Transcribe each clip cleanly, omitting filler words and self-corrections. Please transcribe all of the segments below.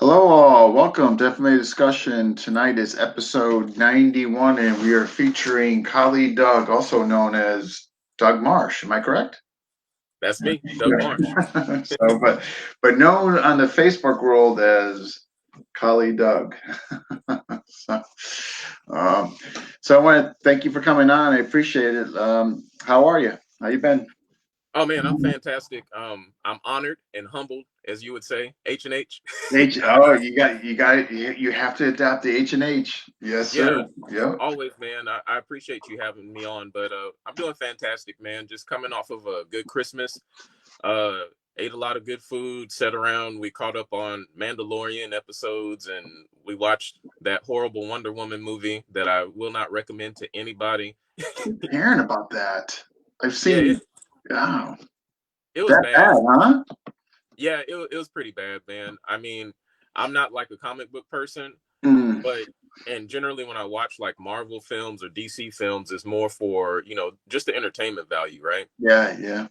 Hello, all. Welcome to FMA Discussion. Tonight is episode 91, and we are featuring colleague Doug, also known as Doug Marsh. Am I correct? That's me, Doug Marsh. But known on the Facebook world as colleague Doug. so, um, so I want to thank you for coming on. I appreciate it. How are you? How you been? Oh man, I'm fantastic. I'm honored and humbled, as you would say, H and H. Oh, you got it. You have to adapt the H&H. Yes, Yeah, sir. Yep. always, man. I appreciate you having me on, but I'm doing fantastic, man. Just coming off of a good Christmas. Uh, ate a lot of good food. Sat around. We caught up on Mandalorian episodes, and we watched that horrible Wonder Woman movie that I will not recommend to anybody. Hearing about that. I've Yeah, seen, oh, it was that bad. bad, huh? Yeah, it was pretty bad, man. I mean, I'm not like a comic book person, Mm, but and generally when I watch like Marvel films or DC films, it's more for, just the entertainment value, right? yeah, yeah.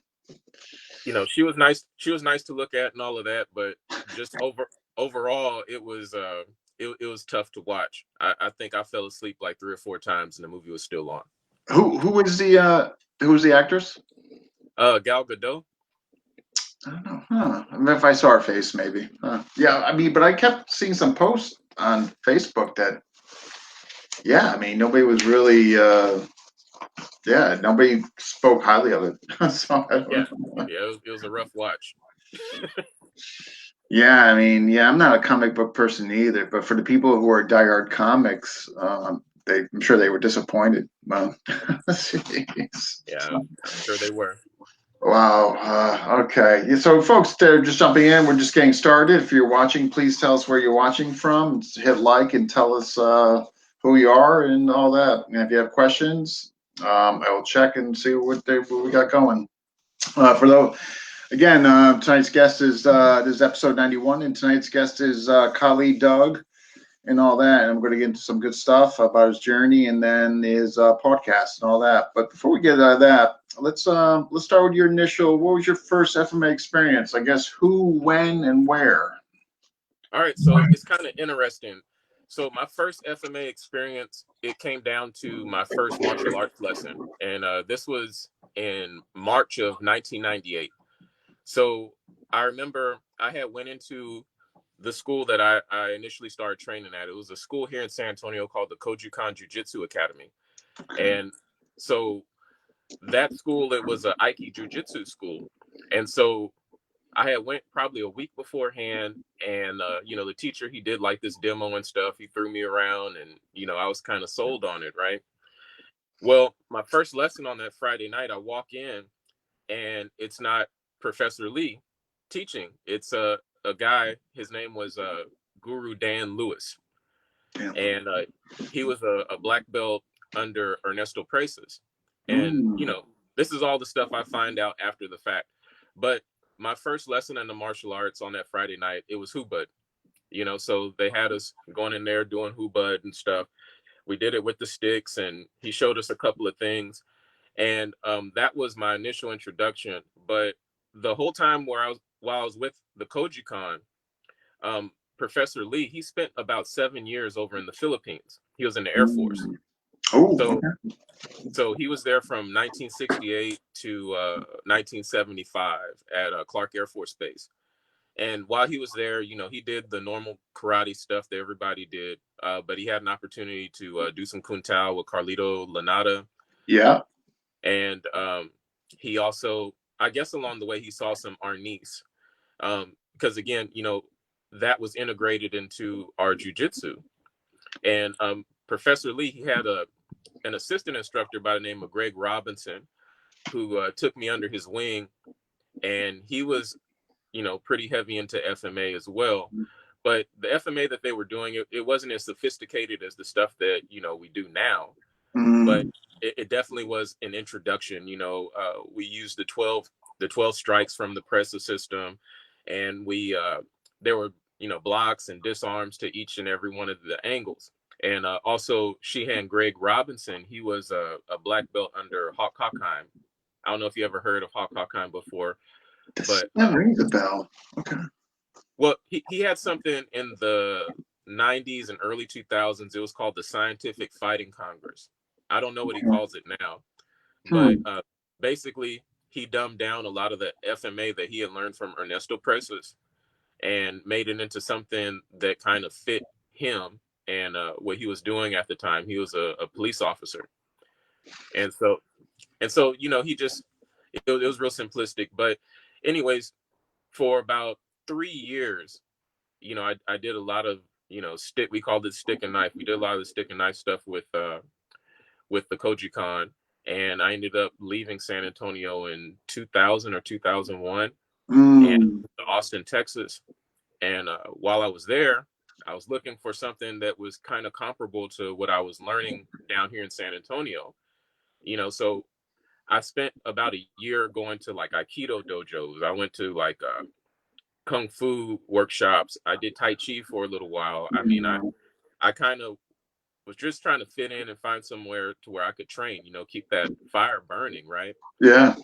She was nice. She was nice to look at and all of that, but just overall, it was tough to watch. I think I fell asleep like 3 or 4 times, and the movie was still on. Who was the actress? Gal Gadot. I don't know. Huh. I mean, if I saw her face, maybe. Huh. Yeah, I mean, but I kept seeing some posts on Facebook that, yeah, I mean, nobody was really, yeah, nobody spoke highly of it. So I Yeah, don't know. yeah, it was a rough watch. Yeah, I mean, yeah, I'm not a comic book person either, but for the people who are diehard comics, I'm sure they were disappointed. Well, jeez. Yeah, I'm sure they were. Wow. Okay. Yeah, so, folks, they're just jumping in. We're just getting started. If you're watching, please tell us where you're watching from. Just hit like and tell us who you are and all that. And if you have questions, I will check and see what we got going. For those, again, tonight's guest is this is episode 91, and tonight's guest is Khalid Doug and all that. And I'm going to get into some good stuff about his journey and then his podcast and all that. But before we get out of that, let's start with your initial. What was your first FMA experience? I guess who, when, and where. All right, so it's kind of interesting. So my first FMA experience, it came down to my first martial arts lesson, and this was in March of 1998. So I remember I had went into the school that I initially started training at. It was a school here in San Antonio called the Kojukan Jiu-Jitsu Academy, and so that school, it was an Aiki Jiu-Jitsu school, and so I had went probably a week beforehand, and the teacher, he did like this demo and stuff. He threw me around, and I was kind of sold on it, right? Well, my first lesson on that Friday night, I walk in, and it's not Professor Lee teaching. It's a guy. His name was Guru Dan Lewis, Yeah. and he was a black belt under Ernesto Preces, and Mm. this is all the stuff I find out after the fact, but my first lesson in the martial arts on that Friday night, it was Hubud. So they had us going in there doing Hubud and stuff. We did it with the sticks, and he showed us a couple of things, and that was my initial introduction. But the whole time while I was with the Kojikan, Professor Lee, he spent about 7 years over in the Philippines. He was in the Air Force. Mm. Oh, So okay. so he was there from 1968 to 1975 at Clark Air Force Base. And while he was there, he did the normal karate stuff that everybody did, but he had an opportunity to do some Kun Tao with Carlito Lanata. Yeah. And he also, I guess along the way, he saw some Arnis. Because again, that was integrated into our jujitsu. And Professor Lee, he had an assistant instructor by the name of Greg Robinson, who took me under his wing. And he was pretty heavy into FMA as well. But the FMA that they were doing, it wasn't as sophisticated as the stuff that, we do now. But Mm. it definitely was an introduction. We used the 12 strikes from the Pressa system. And there were, blocks and disarms to each and every one of the angles. And also Sheehan Greg Robinson, he was a black belt under Hawk Hockheim. I don't know if you ever heard of Hawk Hockheim before, but That rings a bell. Okay. Well, he had something in the 90s and early 2000s. It was called the Scientific Fighting Congress. I don't know what he calls it now, but Hmm. basically he dumbed down a lot of the FMA that he had learned from Ernesto Presas and made it into something that kind of fit him and what he was doing at the time. He was a police officer, and so he just it was real simplistic. But anyways, for about 3 years, I did a lot of stick. We called it stick and knife. We did a lot of the stick and knife stuff with the Koji Con, and I ended up leaving San Antonio in 2000 or 2001 and Mm. to Austin, Texas. And while I was there, I was looking for something that was kind of comparable to what I was learning down here in San Antonio. So I spent about a year going to like Aikido dojos. I went to like Kung Fu workshops. I did Tai Chi for a little while. I mean, I kind of was just trying to fit in and find somewhere to where I could train, keep that fire burning, right? Yeah.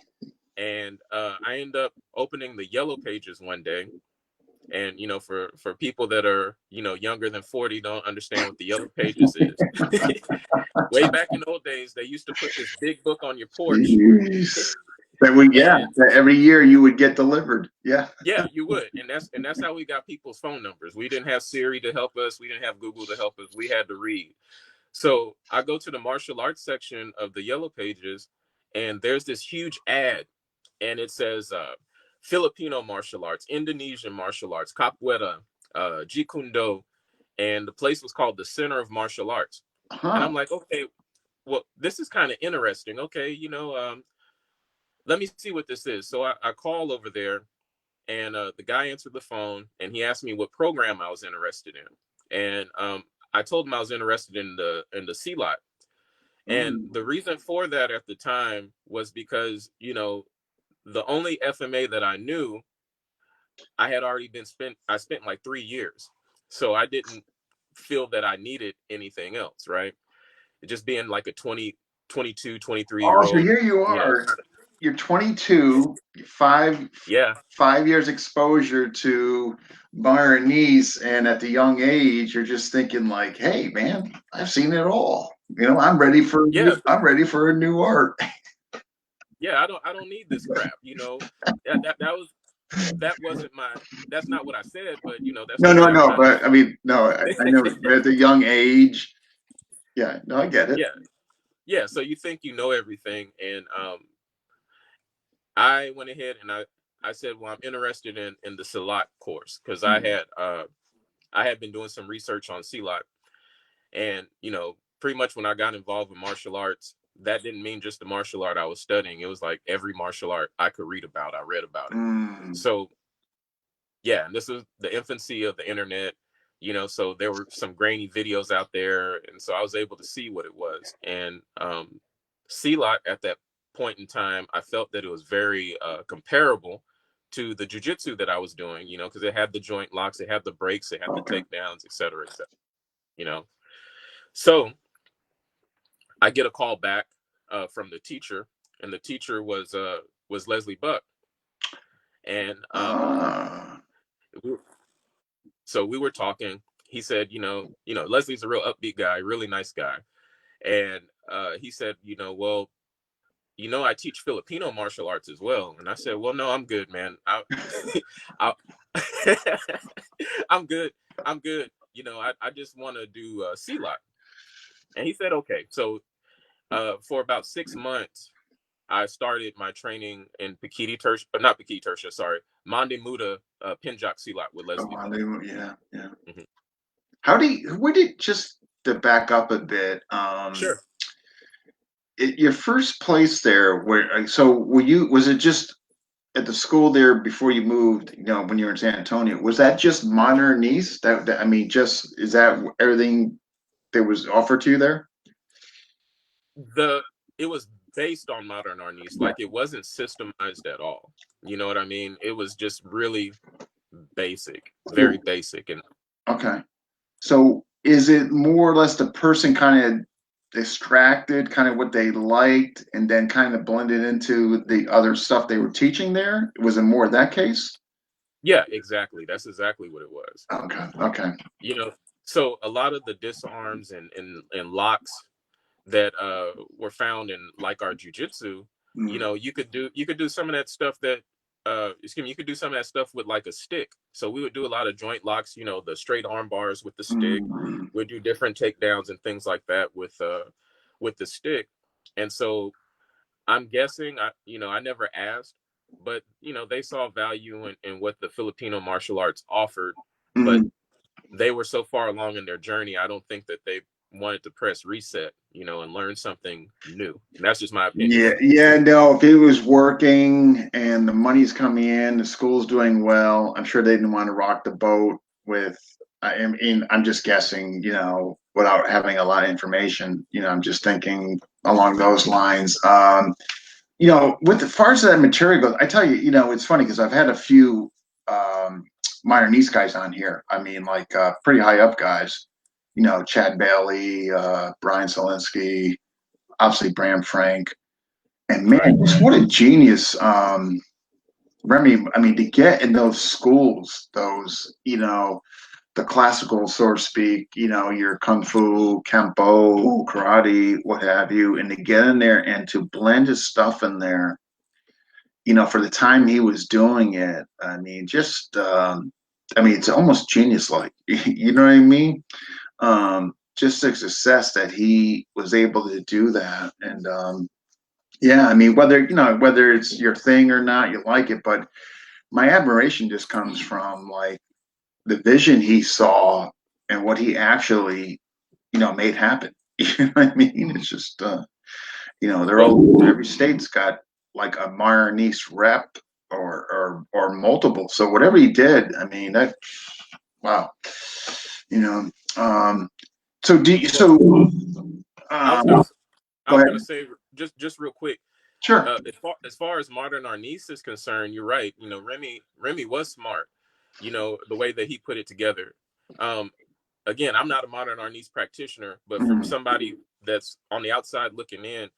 And I ended up opening the Yellow Pages one day. And for people that are younger than 40, don't understand what the Yellow Pages is. Way back in the old days, they used to put this big book on your porch, Jeez. That would, yeah, and every year you would get delivered. Yeah. yeah, you would, and that's how we got people's phone numbers. We didn't have Siri to help us. We didn't have Google to help us. We had to read. So I go to the martial arts section of the Yellow Pages, and there's this huge ad, and it says Filipino martial arts, Indonesian martial arts, capoeira, jeet kune do, and the place was called the Center of Martial Arts. And Huh. I'm like, okay, well, this is kind of interesting. Okay, let me see what this is. So I call over there, and the guy answered the phone, and he asked me what program I was interested in, and I told him I was interested in the C-Lot. And Mm. the reason for that at the time was because, the only FMA that I knew, I spent like 3 years. So I didn't feel that I needed anything else, right? Just being like a 22, 23 Oh, year so old, here you you know, are. You're 22, five yeah, 5 years exposure to Balinese, and at the young age, you're just thinking like, "Hey, man, I've seen it all. I'm ready for yeah, I'm ready for a new art." yeah. I don't need this crap, that wasn't that's not what I said, but that's No, the no, way I no. kind of But I mean, no, I know. But at the young age, yeah, no, I get it. yeah, yeah. So you think you know everything, and I went ahead and I said, well, I'm interested in the Silat course because I had been doing some research on Silat, and pretty much when I got involved with martial arts, that didn't mean just the martial art I was studying. It was like every martial art I could read about, I read about it. Mm. So yeah, and this is the infancy of the internet, so there were some grainy videos out there, and so I was able to see what it was. And Silat at that point in time, I felt that it was very comparable to the jujitsu that I was doing, because it had the joint locks, it had the breaks, it had the Okay. takedowns, et cetera, et cetera, you know. So I get a call back from the teacher, and the teacher was Leslie Buck, and Ah. we, so we were talking. He said, Leslie's a real upbeat guy, really nice guy, and he said, well, I teach Filipino martial arts as well. And I said, well, no, I'm good, man. I, I'm good. I'm good. I just want to do C-Lock. And he said, okay. So for about 6 months, I started my training in Pikiti Tertia, not Pikiti Tertia, sorry, Mande Muda Pinjak C-Lock with Oh, Leslie Buck. yeah, yeah. Mhm. Where did, just to back up a bit, Sure. your first place there, so was it just at the school there before you moved, when you were in San Antonio? Was that just modern Nice? I mean, is that everything that was offered to you there? It was based on modern arnis, like it wasn't systemized at all. You know what I mean? It was just really basic, very basic. And Okay. So is it more or less the person kind of extracted kind of what they liked and then kind of blended into the other stuff they were teaching there? Was it more that case? Yeah, exactly. That's exactly what it was. Okay. Okay. You know, so a lot of the disarms and locks that were found in like our jujitsu, you Mm, know, you could do some of that stuff that excuse me, you could do some of that stuff with like a stick. So we would do a lot of joint locks, you know, the straight arm bars with the stick. mm, We'd do different takedowns and things like that with the stick. And so I'm guessing I never asked, but they saw value in what the Filipino martial arts offered, but mm. they were so far along in their journey, I don't think that they wanted to press reset, and learn something new. And that's just my opinion. Yeah, yeah, no, if it was working and the money's coming in, the school's doing well, I'm sure they didn't want to rock the boat with, I mean, I'm just guessing, without having a lot of information, I'm just thinking along those lines. With as far as that material goes, I tell you, it's funny because I've had a few um, minor niece guys on here. I mean, like pretty high up guys, Chad Bailey, Brian Solinsky, obviously Bram Frank. And Right. man, just what a genius, Remy. I mean, to get in those schools, the classical, so to speak, your kung fu, kempo, karate, what have you, and to get in there and to blend his stuff in there, for the time he was doing it. I mean, it's almost genius-like. You know what I mean? Just the success that he was able to do that, and yeah, I mean, whether it's your thing or not, you like it, but my admiration just comes from like the vision he saw and what he actually, made happen. You know what I mean? It's just, they're Well, all every state's got like a Myronese rep or multiple. So whatever he did, I mean, that wow, you know. Um, so do you, well, so I was uh, gonna, I go was ahead. gonna say just real quick. Sure. As far as modern Arnis is concerned, you're right. Remy was smart. The way that he put it together. Um, Again, I'm not a modern Arnis practitioner, but from Mm, somebody that's on the outside looking in,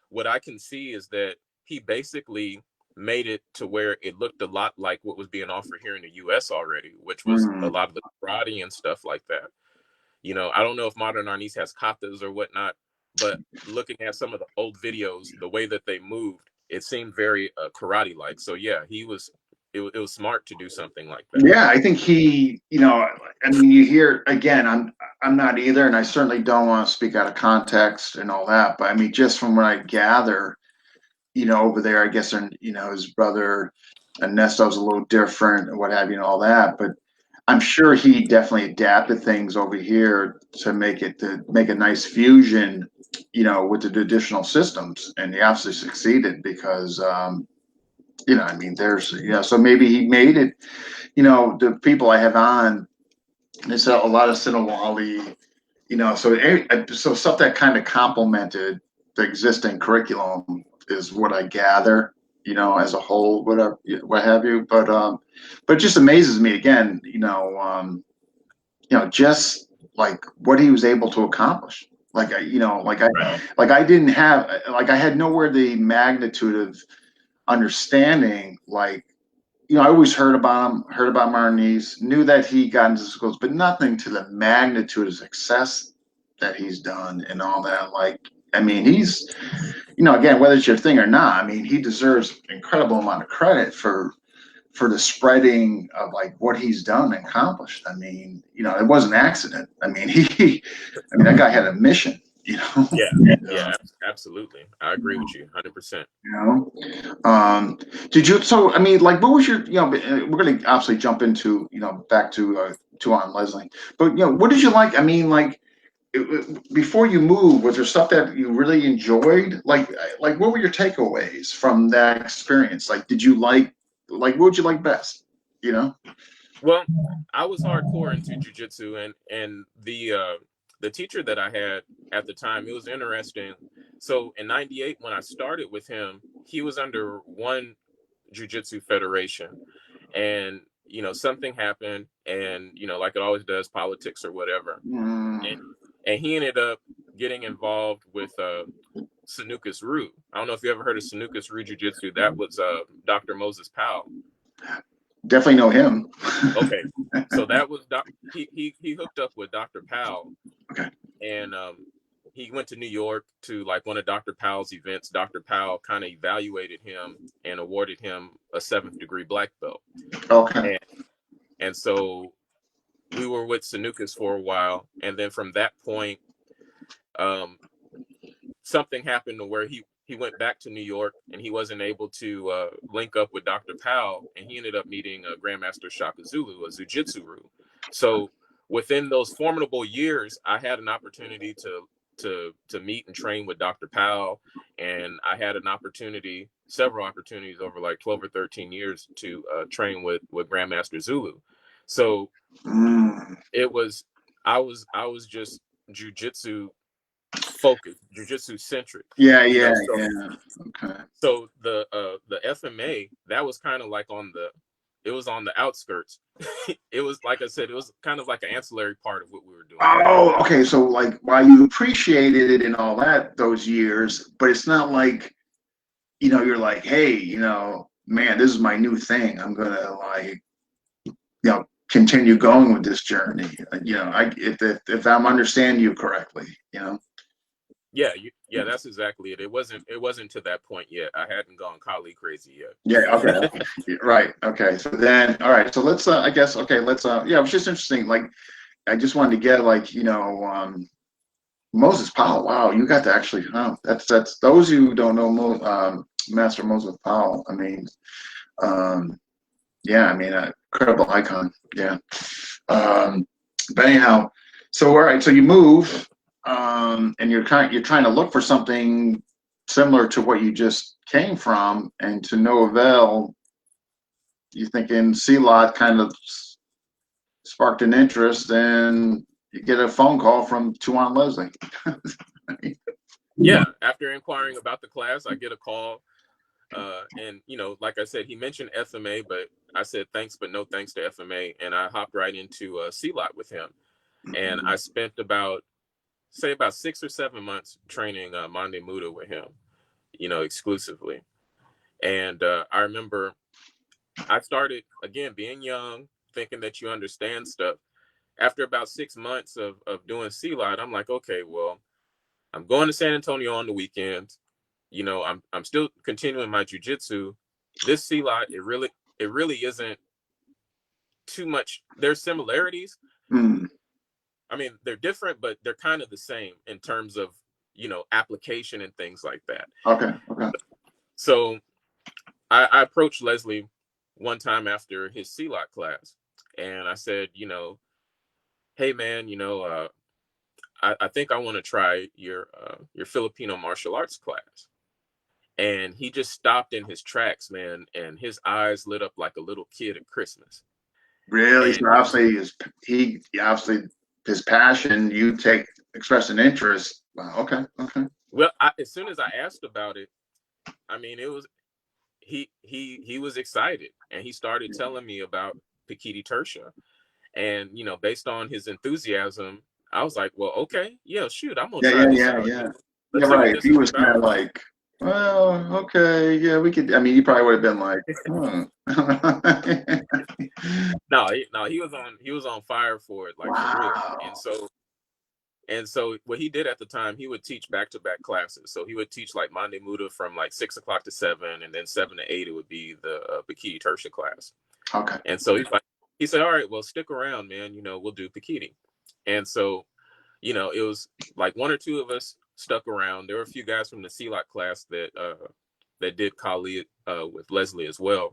what I can see is that he basically made it to where it looked a lot like what was being offered here in the U.S. already, which was a mm. lot of the karate and stuff like that. I don't know if modern Arnis has katas or whatnot, but looking at some of the old videos, the way that they moved, it seemed very karate like. So yeah, it was smart to do something like that. Yeah, I think I mean, you hear again, I'm not either, and I certainly don't want to speak out of context and all that, but I mean, just from what I gather, over there, I guess, and his brother Ernesto's a little different and what have you and all that, but I'm sure he definitely adapted things over here to make a nice fusion, with the traditional systems, and he obviously succeeded because, I mean, so maybe he made it. The people I have on, there's a lot of Sinawali, so stuff that kind of complemented the existing curriculum is what I gather, as a whole, whatever, what have you. But it just amazes me again, just like what he was able to accomplish. Like Right. I didn't have, like I had nowhere the magnitude of understanding, like I always heard about Marniz, knew that he got into schools, but nothing to the magnitude of success that he's done and all that. Like, I mean, he's, again, whether it's your thing or not, I mean, he deserves incredible amount of credit for the spreading of like what he's done and accomplished. I mean, it was an accident. I mean, I mean, that guy had a mission, Yeah. and, Yeah. Absolutely. I agree with you 100%. you know, did you? So, I mean, like, what was your? We're going to obviously jump into, back to on Leslie, but what did you like? I mean, like, before you move, was there stuff that you really enjoyed? Like, what were your takeaways from that experience? Like, did you like, what would you like best? You know? Well, I was hardcore into jujitsu, and the teacher that I had at the time, it was interesting. So in '98, when I started with him, he was under one jujitsu federation, and something happened, and like it always does, politics or whatever, and Mm, and he ended up getting involved with Sanukas Ryu. I don't know if you ever heard of Sanukas Ryu Jiu-Jitsu. That was Dr. Moses Powell. Definitely know him. Okay, so that was he hooked up with Dr. Powell, Okay. and he went to New York to like one of Dr. Powell's events. Dr. Powell kind of evaluated him and awarded him a 7th degree black belt. Okay. And so we were with Sanukas for a while, and then from that point, something happened to where he went back to New York and he wasn't able to link up with Dr. Powell, and he ended up meeting Grandmaster Shaka Zulu, a Jiu-Jitsu-ru. So within those formidable years, I had an opportunity to meet and train with Dr. Powell, and I had an opportunity, several opportunities over like 12 or 13 years to train with Grandmaster Zulu. So it was I was just Jiu-Jitsu focused, Jiu-Jitsu centric. Yeah. Okay. So the FMA, that was kind of like it was on the outskirts. It was, like I said, it was kind of like an ancillary part of what we were doing. Oh, okay. So like, while you appreciated it and all that those years, but it's not like, you're like, hey, man, this is my new thing. I'm gonna like, continue going with this journey. If I'm understanding you correctly. Yeah, that's exactly it. It wasn't to that point yet. I hadn't gone Kali crazy yet. Yeah. Okay. Right. Okay. So then, all right. So let's. I guess. Okay. Let's. Yeah. It was just interesting. Like, I just wanted to get like, Moses Powell. Wow, you got to actually. Huh, that's those who don't know Master Moses Powell. I mean, yeah. I mean, incredible icon. Yeah. But anyhow, so all right. So you move, and you're trying to look for something similar to what you just came from, and to no avail. You thinking C-Lot kind of sparked an interest, and you get a phone call from Tuan Leslie. Yeah, after inquiring about the class, I get a call, and like I said, he mentioned FMA, but I said thanks, but no thanks to FMA, and I hopped right into C-Lot with him, and I spent about 6 or 7 months training Mande Muda with him, exclusively. And I remember I started, again, being young, thinking that you understand stuff. After about 6 months of doing C-Lot, I'm like, okay, well, I'm going to San Antonio on the weekends. I'm still continuing my jiu-jitsu. This C-Lot, it really isn't too much. There's similarities. I mean, they're different, but they're kind of the same in terms of, application and things like that. Okay. So I approached Leslie one time after his C-Lot class, and I said, hey man, I think I want to try your Filipino martial arts class. And he just stopped in his tracks, man, and his eyes lit up like a little kid at Christmas. Really? And So obviously his passion, you express an interest. Wow. Okay. Well, as soon as I asked about it, I mean, it was he was excited, and he started telling me about Pikiti Tersha. And based on his enthusiasm, I was like, well, okay, yeah, shoot, I'm gonna try this out. Yeah. Let's Yeah, see what right. this He is was kind about. of like, well, okay, yeah, we could. I mean, he probably would have been like, No, he was on fire for it, like for real. wow. And so what he did at the time, he would teach back-to-back classes. So he would teach like Mande Muda from like 6 o'clock to 7, and then 7 to 8 it would be the Pikiti Tersha class. Okay. And so he said, all right, well, stick around, man. We'll do Pikiti. And so, it was like one or two of us stuck around. There were a few guys from the C-Lot class that did Kali with Leslie as well.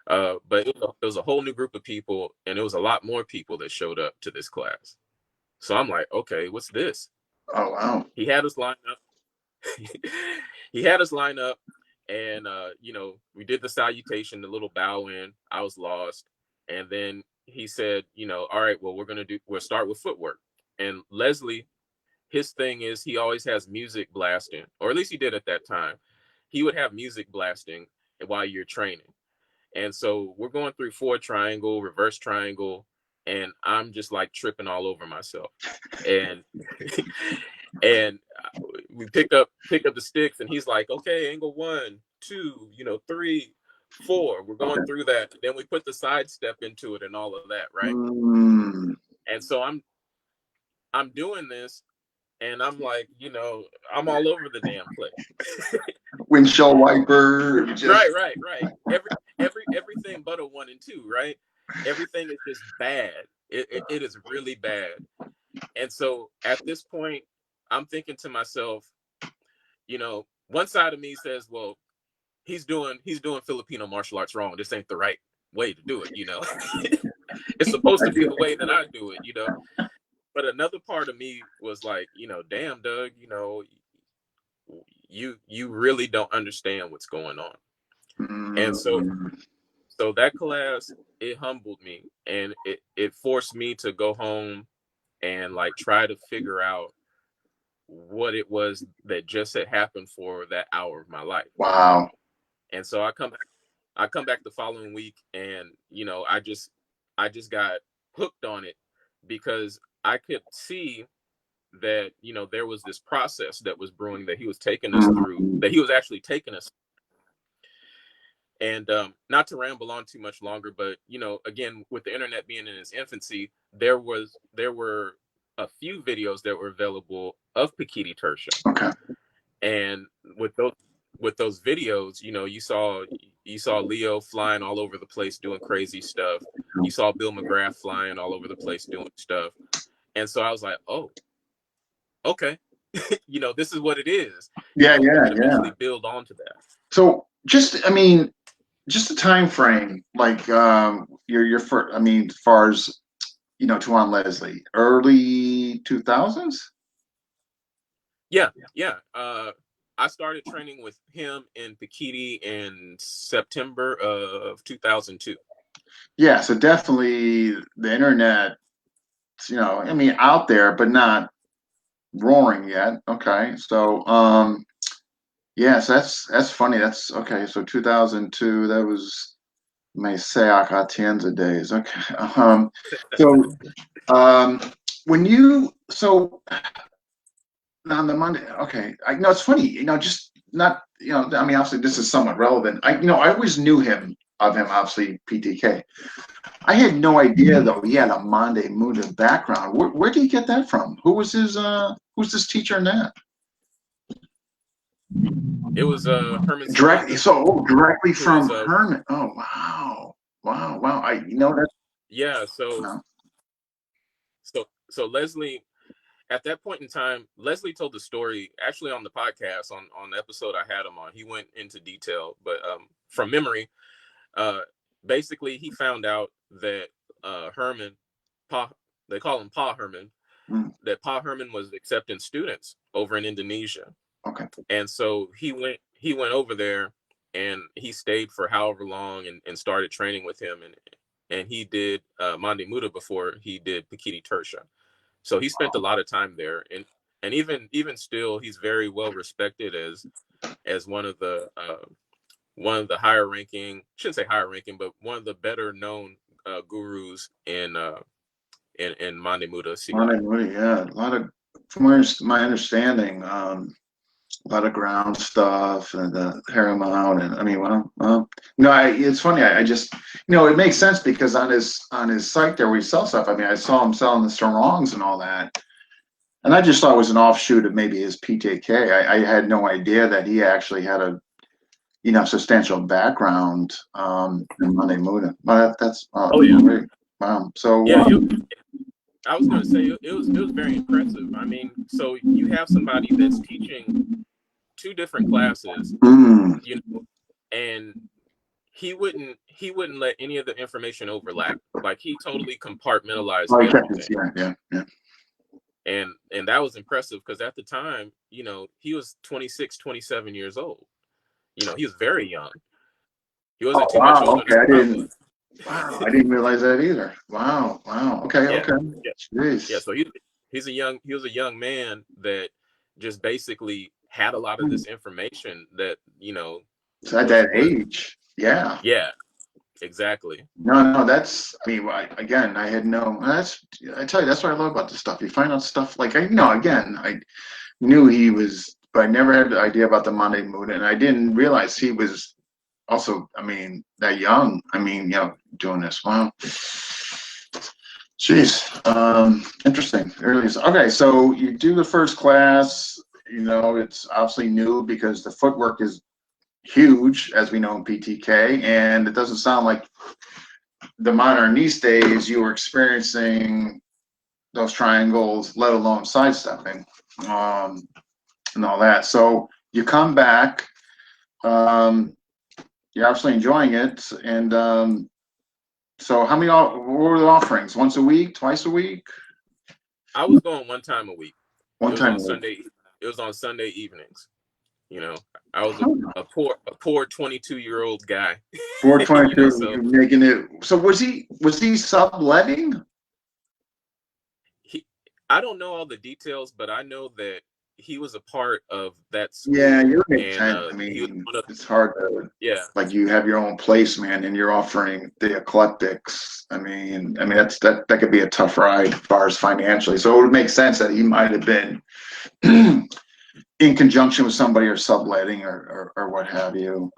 But it was a whole new group of people, and it was a lot more people that showed up to this class. So I'm like, okay, what's this? Oh, wow. He had us line up. He had us line up, and we did the salutation, the little bow in. I was lost, and then he said, all right, well, we'll start with footwork. And Leslie, his thing is he always has music blasting, or at least he did at that time. He would have music blasting while you're training. And so we're going through forward triangle, reverse triangle, and I'm just like tripping all over myself. And and we pick up the sticks, and he's like, okay, angle 1, 2, 3, 4. We're going Okay. through that. Then we put the sidestep into it and all of that, right? And so I'm doing this, and I'm like, I'm all over the damn place. Windshield wiper. Right. Everything but a 1 and 2, right? Everything is just bad. It is really bad. And so at this point, I'm thinking to myself, one side of me says, well, he's doing Filipino martial arts wrong. This ain't the right way to do it, It's supposed to be the way that I do it, But another part of me was like, damn, Doug, you really don't understand what's going on. And so that class, it humbled me, and it forced me to go home and like try to figure out what it was that just had happened for that hour of my life. Wow. And so I come back the following week, and I just got hooked on it, because I could see that there was this process that was brewing, that he was taking us through, that he was actually taking us. And not to ramble on too much longer, but again, with the internet being in its infancy, there were a few videos that were available of PTK Tertia. Okay. And with those videos, you saw Leo flying all over the place doing crazy stuff. You saw Bill McGrath flying all over the place doing stuff. And so I was like, oh, okay, this is what it is. Yeah. Eventually build onto that. So just a time frame, like your first, as far as Tuan Leslie, early 2000s. Yeah. I started training with him in PTK in September of 2002. Yeah, so definitely the internet, out there, but not roaring yet. Okay, so yes, that's funny. That's okay. So 2002, that was my Seak Atienza days. Okay, so when you on the Monday, okay, I know it's funny, just not, obviously this is somewhat relevant. I always knew of him, obviously PTK. I had no idea though he had a Monday Muda background. Where did he get that from? Who's his teacher in that? It was Herman Directly, directly from was, Herman. Oh wow. I that. Yeah, No. So Leslie, at that point in time, Leslie told the story actually on the podcast, on the episode I had him on. He went into detail, but from memory, basically he found out that Herman, they call him Pa Herman, that Pa Herman was accepting students over in Indonesia. Okay. And so he went over there, and he stayed for however long, and started training with him, and he did Mande Muda before he did PTK Tertia. So he spent a lot of time there, and even still, he's very well respected as one of the higher ranking, shouldn't say higher ranking, but one of the better known gurus in Mande Muda. Mande Muda, yeah, a lot of, from my understanding, a lot of ground stuff and the Paramount, and it's funny. I just, it makes sense because on his site there where he sells stuff. I saw him selling the sarongs and all that, and I just thought it was an offshoot of maybe his PTK. I had no idea that he actually had a substantial background in Monday Muda. But that's great. Wow. So yeah. I was going to say it was very impressive. So you have somebody that's teaching 2 different classes, and he wouldn't let any of the information overlap. Like, he totally compartmentalized everything. Yeah. And that was impressive, because at the time, he was 26, 27 years old. He was very young. He wasn't too much older than I didn't realize that either. Wow. Okay. Yeah. Okay. Jeez. Yeah. So he was a young man that just basically had a lot of this information that So at that age, yeah. Yeah, exactly. No, that's, again, I had no, I tell you, that's what I love about this stuff. You find out stuff like, again, I knew he was, but I never had the idea about the Monday Muda, and I didn't realize he was also, I mean, that young, I mean, you know, doing this. Wow. Jeez. Interesting. There it is. Okay, so you do the first class, you know, it's obviously new because the footwork is huge, as we know in PTK, and it doesn't sound like the modern these days you were experiencing those triangles, let alone sidestepping, and all that. So you come back, you're obviously enjoying it, and so how many? What were the offerings? Once a week, twice a week? I was going one time a week. One It was time on a week. Sunday. It was on Sunday evenings. You know, I was Huh. a poor 22-year-old guy. Four You know, 22, so making it. So was he subletting? he, I don't know all the details, but I know that he was a part of that Yeah, school, you make and sense. I he was mean, one of, it's hard to, yeah. like, you have your own place, man, and you're offering the eclectics. I mean that could be a tough ride as far as financially. So it would make sense that he might have been in conjunction with somebody or subletting or what have you.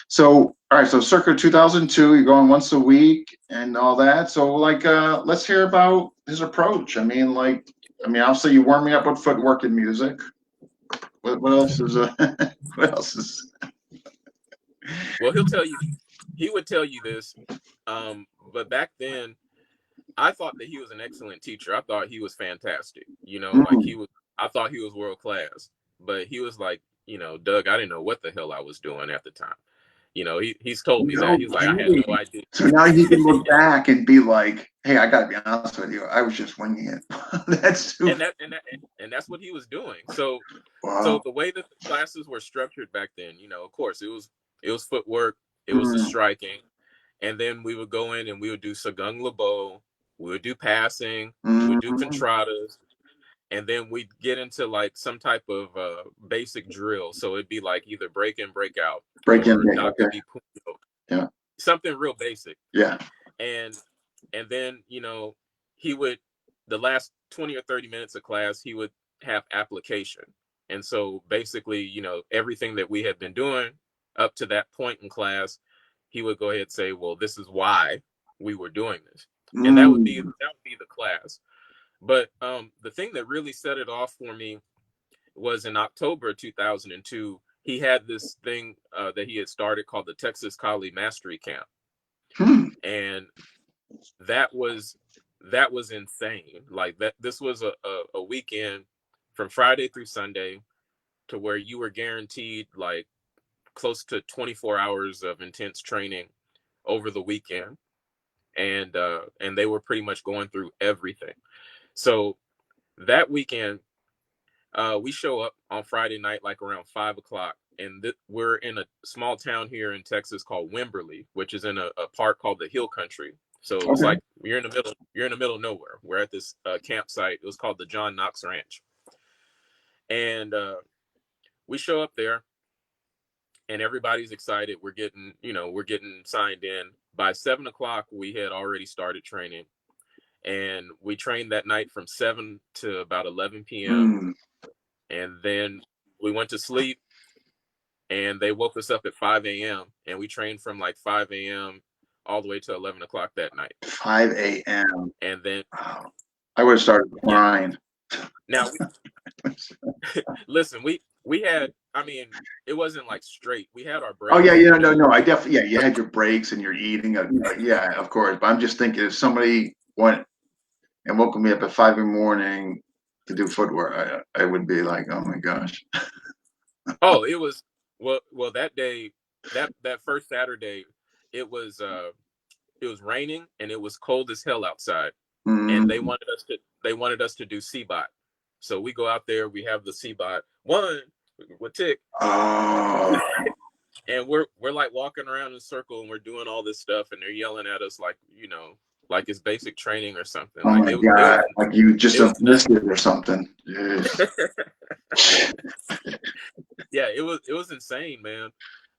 So all right, so circa 2002, you're going once a week and all that. So like, let's hear about his approach. I mean, obviously you warm me up with footwork and music. What else is what else is? Well, he would tell you this, but back then I thought that he was an excellent teacher. I thought he was fantastic. You know, like Mm, I thought he was world class. But he was like, you know, Doug, I didn't know what the hell I was doing at the time. You know, he's told me that. no He's like, I had no kidding. idea. So now he can look back and be like, "Hey, I gotta be honest with you. I was just winging it." That's too. And that's what he was doing. So Wow. the way that the classes were structured back then, you know, of course, it was footwork, it was the Mm, striking, and then we would go in and we would do Sagung Labo, we would do passing, we would do mm, contradas, and then we'd get into like some type of basic drill. So it'd be like either break in, break out, break in, or break. Okay. Dakabi Puyo, Yeah. something real basic. Yeah. And and then, you know, he would, the last 20 or 30 minutes of class, he would have application. And so basically, you know, everything that we had been doing up to that point in class, he would go ahead and say, well, this is why we were doing this. And Mm, that would be the class. But the thing that really set it off for me was in October 2002. He had this thing that he had started called the Texas Collie Mastery Camp, hmm. and that was that was insane. Like that, this was a weekend from Friday through Sunday, to where you were guaranteed like close to 24 hours of intense training over the weekend, and they were pretty much going through everything. So that weekend, we show up on Friday night, like around 5 o'clock, and we're in a small town here in Texas called Wimberley, which is in a park called the Hill Country. So it's Okay. like you're in the middle. You're in the middle of nowhere. We're at this campsite. It was called the John Knox Ranch, and we show up there, and everybody's excited. We're getting signed in. By 7 o'clock, we had already started training, and we trained that night from 7 to about 11 p.m. Mm, And then we went to sleep, and they woke us up at 5 a.m. and we trained from like 5 a.m. all the way to 11 o'clock that night. 5 a.m. And then, Wow. I would have started yeah. crying. Now, listen, we had, I mean, it wasn't like straight. We had our Oh yeah, breaks, yeah, you no, know. no. I definitely, yeah. You But had your breaks and your eating. Yeah, of course. But I'm just thinking, if somebody went and woke me up at 5 in the morning to do footwork, I would be like, oh my gosh. oh, it was, well that day, that first Saturday, it was raining and it was cold as hell outside, and Mm, they wanted us to do CBOT. So we go out there, we have the CBOT one with tick, oh, and we're like walking around in a circle, and we're doing all this stuff, and they're yelling at us like, you know, like it's basic training or something. oh Like my it God. was Like you just it was have nuts. missed it or something. Yes. Yeah, it was insane, man.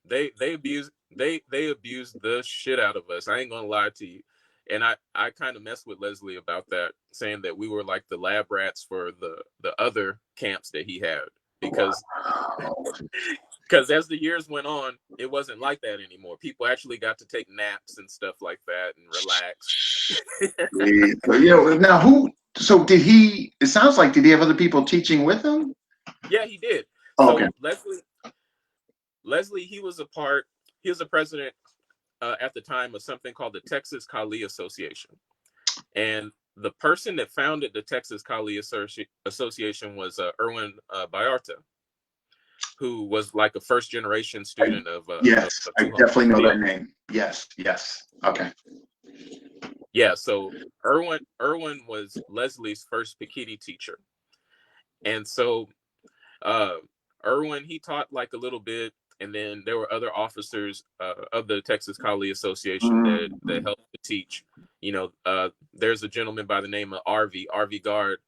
They abused the shit out of us. I ain't gonna lie to you. And I kind of messed with Leslie about that, saying that we were like the lab rats for the other camps that he had, because as the years went on, it wasn't like that anymore. People actually got to take naps and stuff like that and relax. Now so did he, it sounds like, did he have other people teaching with him? Yeah, he did. Okay. So Leslie, he was a president at the time of something called the Texas Kali Association. And the person that founded the Texas Kali Association was Erwin Bayarta, who was like a first generation student of yes, of I definitely know that name. Yes. Okay. Yeah, so Erwin was Leslie's first Pikiti teacher. And so Erwin, he taught like a little bit, and then there were other officers of the Texas Kali Association that helped to teach. There's a gentleman by the name of RV Guard.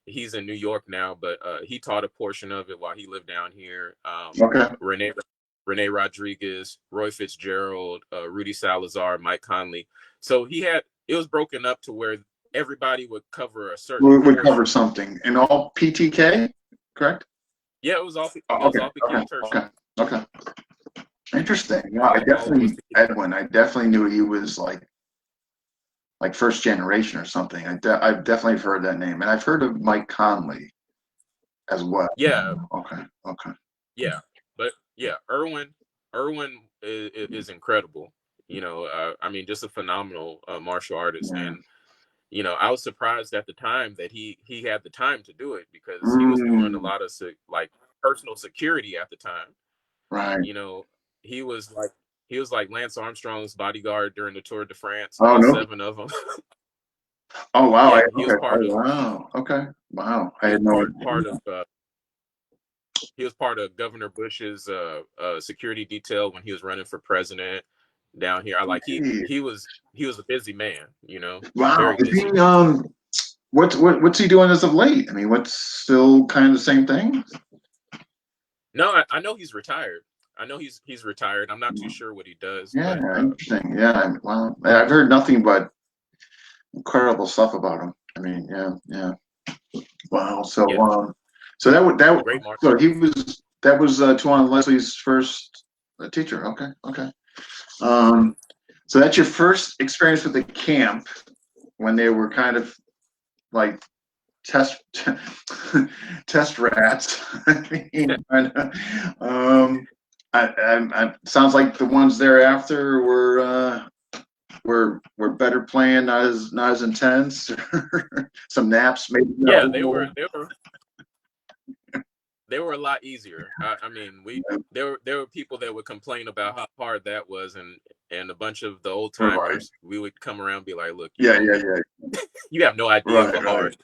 He's in New York now, but he taught a portion of it while he lived down here. Okay. Renee Rodriguez, Roy Fitzgerald, Rudy Salazar, Mike Conley. So it was broken up to where everybody would cover a certain Would cover something. And all PTK, correct? Yeah, it was all Okay. Interesting. Yeah, I definitely knew he was like first generation or something. I've definitely heard that name, and I've heard of Mike Conley as well. Yeah. Okay. Yeah, but yeah, Erwin is incredible. I mean, just a phenomenal martial artist, and I was surprised at the time that he had the time to do it, because he was doing a lot of like personal security at the time. Right. He was like Lance Armstrong's bodyguard during the Tour de France. Oh, no. 7 of them. Oh wow. Yeah, he was part of. Wow. Okay. Wow. I He had was no part of. He was part of Governor Bush's security detail when he was running for president down here. He was a busy man, Wow. Very busy. What's he doing as of late? I mean, what's still kind of the same thing? No, I know he's retired. I know he's retired. I'm not too sure what he does. Yeah, but, interesting. Yeah, well, I've heard nothing but incredible stuff about him. I mean, yeah. Wow. So, so great so that was Tuan Leslie's first teacher. Okay. So that's your first experience with the camp when they were kind of like test rats. I mean, sounds like the ones thereafter were better playing, not as intense. Some naps, maybe. Yeah, they were a lot easier. I mean, there were people that would complain about how hard that was, and a bunch of the old timers, we would come around and be like, look, yeah. You have no idea how hard.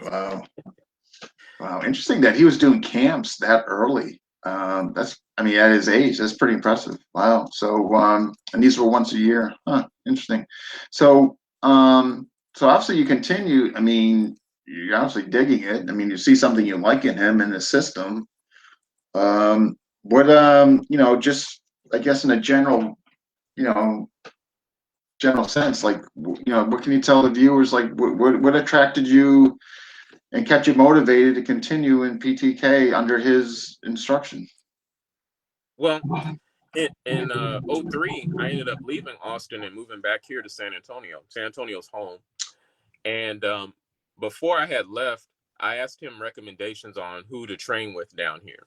Wow, interesting that he was doing camps that early. At his age, that's pretty impressive. Wow. So, and these were once a year. Huh, interesting. So, so obviously you continue. I mean, you're obviously digging it. I mean, you see something you like in him, in the system. Just, I guess in a general sense, like, what can you tell the viewers, like, what attracted you and kept you motivated to continue in PTK under his instruction? Well, in 2003, I ended up leaving Austin and moving back here to San Antonio. San Antonio's home. And before I had left, I asked him recommendations on who to train with down here.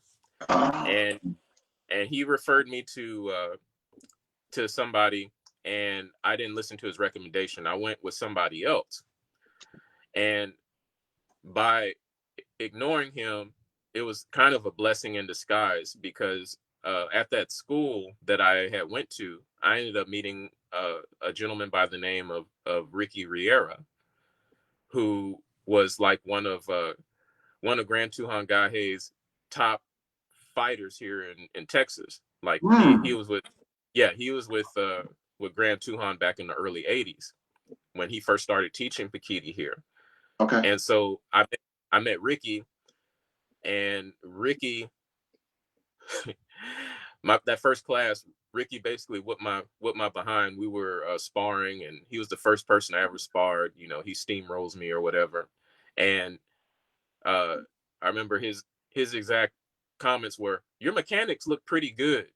And he referred me to somebody, and I didn't listen to his recommendation. I went with somebody else. And by ignoring him, it was kind of a blessing in disguise, because at that school that I had went to, I ended up meeting a gentleman by the name of Ricky Riera, who was like one of Grand Tuhan Gahe's top fighters here in Texas. Like he was with Grand Tuhan back in the early 80s when he first started teaching Pikiti here. Okay. And so I met Ricky, and Ricky that first class, Ricky basically whipped my behind. We were sparring, and he was the first person I ever sparred. He steamrolls me or whatever. And I remember his exact comments were, "Your mechanics look pretty good.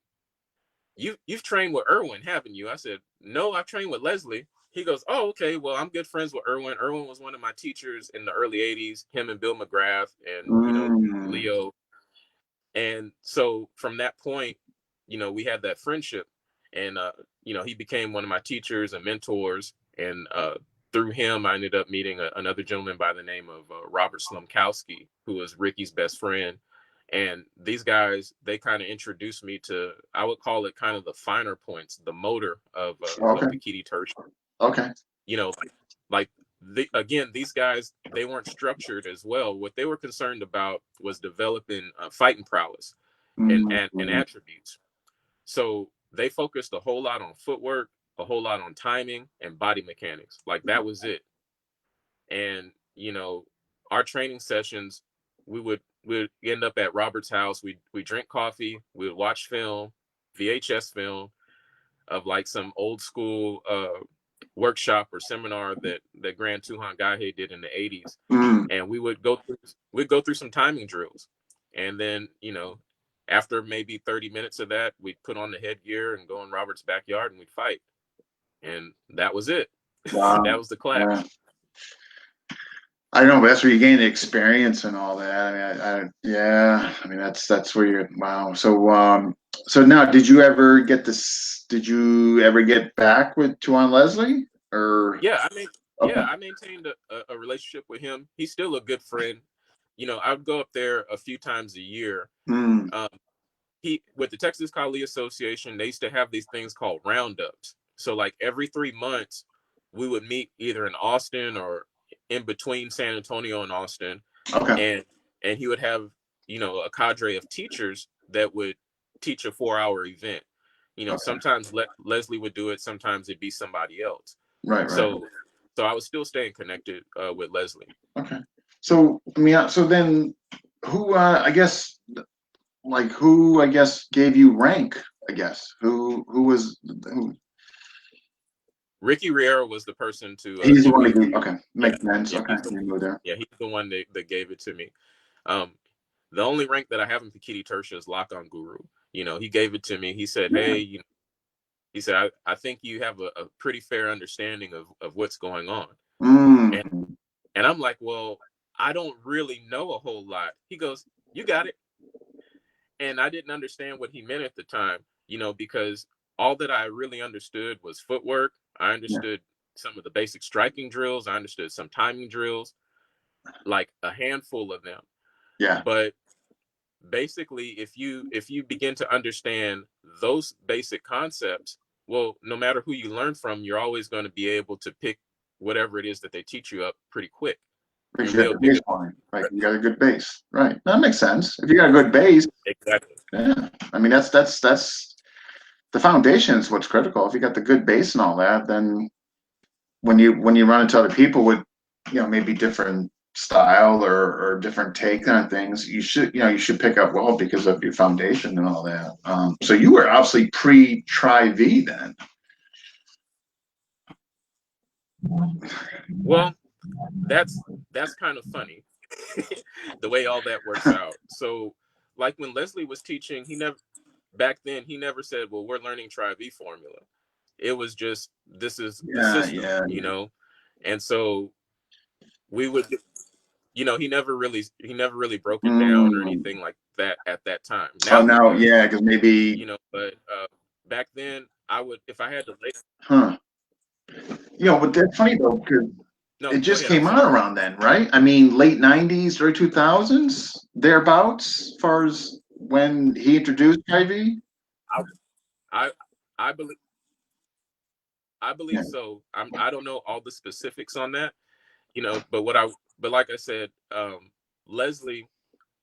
You've trained with Irwin, haven't you?" I said, "No, I've trained with Leslie." He goes, "Oh, okay. Well, I'm good friends with Irwin. Irwin was one of my teachers in the early '80s. Him and Bill McGrath, and Leo." And so from that point, we had that friendship, and he became one of my teachers and mentors. And through him, I ended up meeting another gentleman by the name of Robert Slumkowski, who was Ricky's best friend. And these guys, they kind of introduced me to, I would call it kind of the finer points, the motor of Pikiti Tertiary. Okay. Again, these guys, they weren't structured as well. What they were concerned about was developing fighting prowess and attributes. So they focused a whole lot on footwork, a whole lot on timing and body mechanics. Like that was it. And, our training sessions, we'd end up at Robert's house. We drink coffee, we'd watch film, VHS film of like some old school workshop or seminar that Grand Tuhan Gahe did in the 80s. And we'd go through some timing drills. And then, after maybe 30 minutes of that, we'd put on the headgear and go in Robert's backyard and we'd fight. And that was it. Wow. That was the class. I know, but that's where you gain the experience and all that. I mean, that's where you're, wow. So now, did you ever get back with Tuan Leslie, or? Yeah, I maintained a relationship with him. He's still a good friend. I'd go up there a few times a year. With the Texas Kali Association, they used to have these things called roundups. So like every 3 months, we would meet either in Austin or in between San Antonio and Austin. Okay. And he would have, a cadre of teachers that would teach a 4-hour event. Sometimes Leslie would do it. Sometimes it'd be somebody else. Right. So I was still staying connected with Leslie. Okay. So, I mean, so then who, who gave you rank, who was, Ricky Riera was the person to. He's the one that gave, okay, makes sense. Yeah, okay, he's the one that gave it to me. The only rank that I have in Pikiti Tertia is Lakan Guru. He gave it to me. He said, "Hey, he said, I think you have a pretty fair understanding of what's going on." And I'm like, "Well, I don't really know a whole lot." He goes, "You got it." And I didn't understand what he meant at the time, because all that I really understood was footwork. I understood some of the basic striking drills. I understood some timing drills, like a handful of them. Yeah. But basically, if you begin to understand those basic concepts, well, no matter who you learn from, you're always going to be able to pick whatever it is that they teach you up pretty quick. You got a baseline, right? You got a good base, right? That makes sense. If you got a good base, exactly. Yeah, I mean that's the foundation is what's critical. If you got the good base and all that, then when you run into other people with maybe different style or different take on things, you should pick up well because of your foundation and all that. So you were obviously pre-Tri-V then. Well, that's kind of funny the way all that works out. So like when Leslie was teaching, back then he never said, "Well, we're learning Tri-V formula." It was just, this is the system, and so we would, he never really broke it down or anything like that at that time. Now, because maybe, but back then I would, if I had to but that's funny though, because it just came out around then, right? I mean, late 90s, early 2000s, thereabouts, as far as when he introduced Tri-V? I believe so. I don't know all the specifics on that, but like I said, Leslie,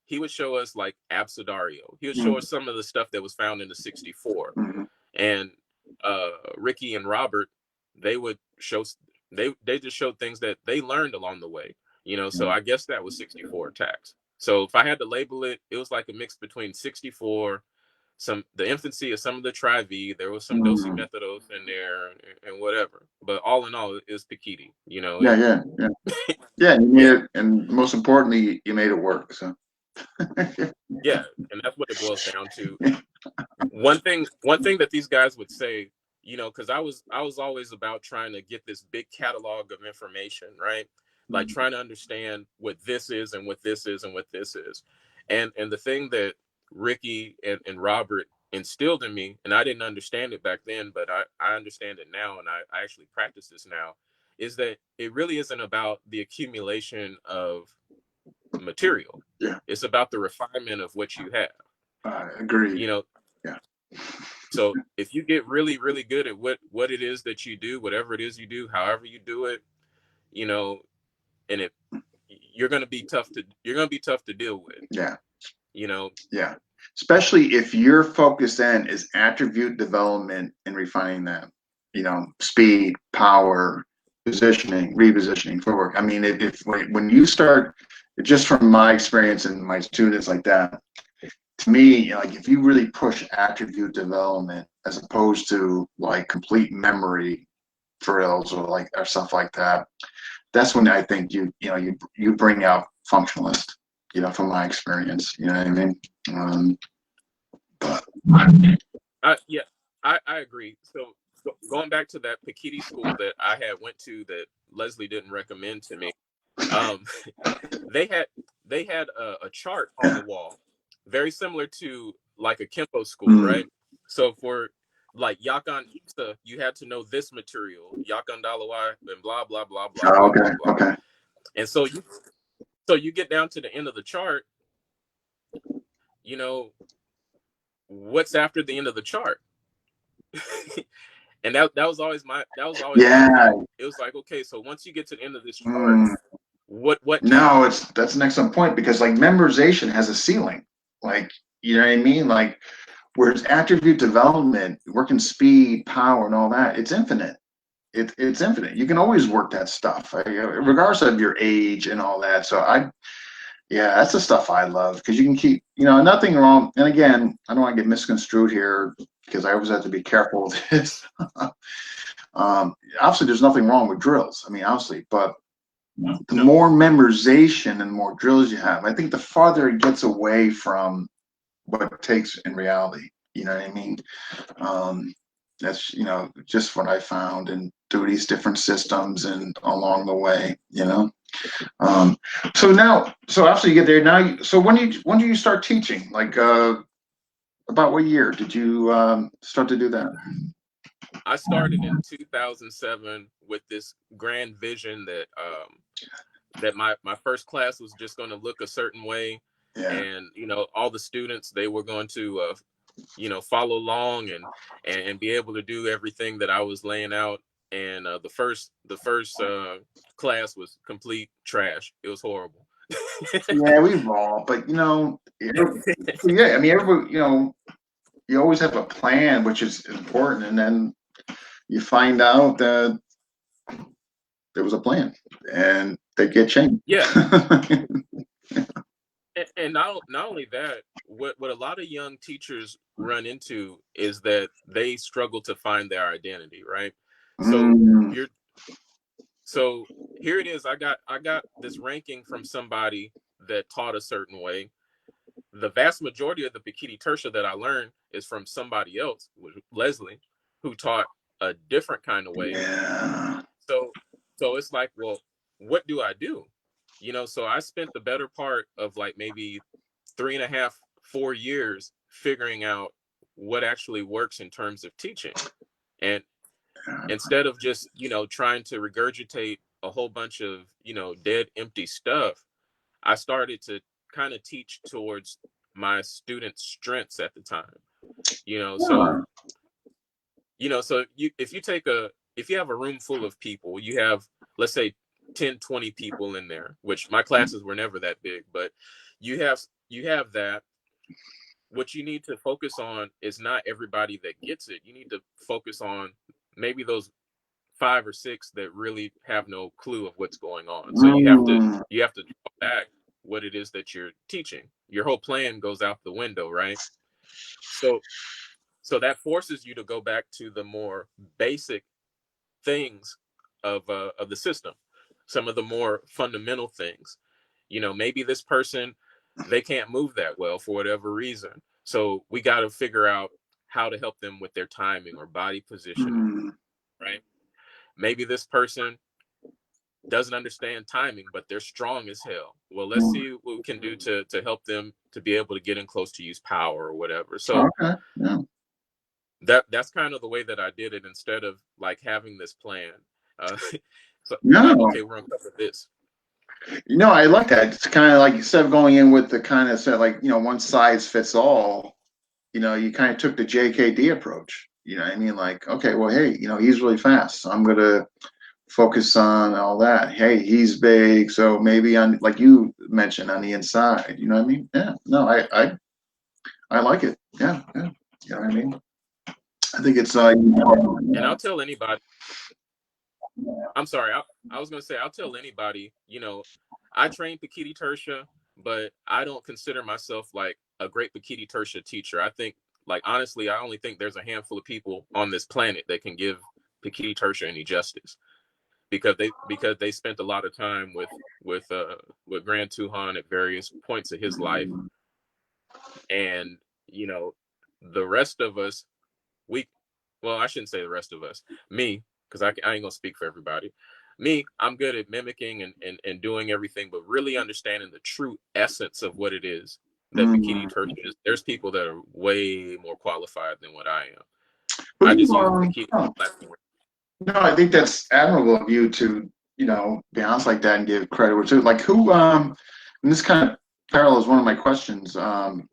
he would show us like Abcedario. He would show us some of the stuff that was found in the 64. And Ricky and Robert, they would show, they just showed things that they learned along the way, so I guess that was 64 attacks. So if I had to label it, it was like a mix between 64, the infancy of some of the Tri-V, there was some Dosi Methodos in there and whatever. But all in all, it was Pikiti, Yeah, you made it, and most importantly, you made it work. So Yeah, and that's what it boils down to. One thing that these guys would say, because I was always about trying to get this big catalog of information, right? Like trying to understand what this is and what this is and what this is. And the thing that Ricky and Robert instilled in me, and I didn't understand it back then, but I understand it now, and I actually practice this now, is that it really isn't about the accumulation of material. Yeah. It's about the refinement of what you have. I agree. You know, Yeah. so if you get really, really good at what it is that you do, whatever it is you do, however you do it, you know, and it you're gonna be tough to deal with. Yeah. You know. Yeah. Especially if your focus then is attribute development and refining them, speed, power, positioning, repositioning, footwork. I mean, if when you start, just from my experience and my students like that, to me, like if you really push attribute development as opposed to like complete memory drills or stuff like that, that's when I think you bring out functionalist, from my experience, you know what I mean? But Yeah, I agree. So going back to that Piketty school that I had went to that Leslie didn't recommend to me, um, they had a chart on the wall, very similar to like a Kempo school, right? So for like Yakan Ipsa, you had to know this material, Yakan Dalawai, and blah blah blah blah blah okay, blah blah. okay. And so you get down to the end of the chart, what's after the end of the chart? And that was always my my thing. It was like, okay, so once you get to the end of this chart, what No, now? that's an excellent point, because like memorization has a ceiling, like, you know what I mean? Like, whereas attribute development, working speed, power, and all that, it's infinite. It's infinite. You can always work that stuff, regardless of your age and all that. So yeah, that's the stuff I love, because you can keep, nothing wrong. And again, I don't want to get misconstrued here, because I always have to be careful with this. Obviously, there's nothing wrong with drills. I mean, obviously, but the more memorization and more drills you have, I think the farther it gets away from what it takes in reality. You know what I mean? That's, just what I found and through these different systems and along the way, so after you get there now, so when do you start teaching? Like, about what year did you start to do that? I started in 2007 with this grand vision that my first class was just going to look a certain way, and all the students, they were going to follow along and be able to do everything that I was laying out. And the first class was complete trash. It was horrible. Yeah, we've all, but yeah, I mean, everybody, you always have a plan, which is important, and then you find out that there was a plan and they get changed. Yeah. And not only that, what a lot of young teachers run into is that they struggle to find their identity, right? So so here it is. I got this ranking from somebody that taught a certain way. The vast majority of the Piketty Tertia that I learned is from somebody else, Leslie, who taught a different kind of way. Yeah. So it's like, well, what do I do? So I spent the better part of like maybe 3.5, 4 years figuring out what actually works in terms of teaching. And instead of just, trying to regurgitate a whole bunch of, dead, empty stuff, I started to kind of teach towards my students' strengths at the time. So if you have a room full of people, you have, let's say, 10, 20 people in there, which my classes were never that big, but you have that. What you need to focus on is not everybody that gets it. You need to focus on maybe those 5 or 6 that really have no clue of what's going on. So you have to draw back what it is that you're teaching. Your whole plan goes out the window, right? So that forces you to go back to the more basic things of the system, some of the more fundamental things. Maybe this person they can't move that well for whatever reason. So we got to figure out how to help them with their timing or body positioning, right? Maybe this person doesn't understand timing, but they're strong as hell. Well, let's see what we can do to help them to be able to get in close to use power or whatever. So Okay. Yeah. that's kind of the way that I did it, instead of like having this plan. So like, No. okay, we're gonna cover this. I like that. It's kind of like, instead of going in with the kind of set, like, one size fits all, you kind of took the JKD approach. You know what I mean? Like, okay, well, hey, he's really fast, so I'm going to focus on all that. Hey, he's big, so maybe on, like you mentioned, on the inside. You know what I mean? Yeah. No, I like it. Yeah. Yeah. You know what I mean? I think it's And I'll tell anybody. I'm sorry. I was gonna say, I'll tell anybody. I train Pikiti Tersha, but I don't consider myself like a great Pikiti Tersha teacher. I think, like, honestly, I only think there's a handful of people on this planet that can give Pikiti Tersha any justice, because they spent a lot of time with Grand Tuhan at various points of his life, and the rest of us, we well, I shouldn't say the rest of us, me, because I ain't gonna speak for everybody. Me, I'm good at mimicking and doing everything, but really understanding the true essence of what it is that Pikiti Tersha is. There's people that are way more qualified than what I am. I just use the Pikiti platform. No, I think that's admirable of you to, be honest like that and give credit to, like, who, and this kind of parallels one of my questions. Who,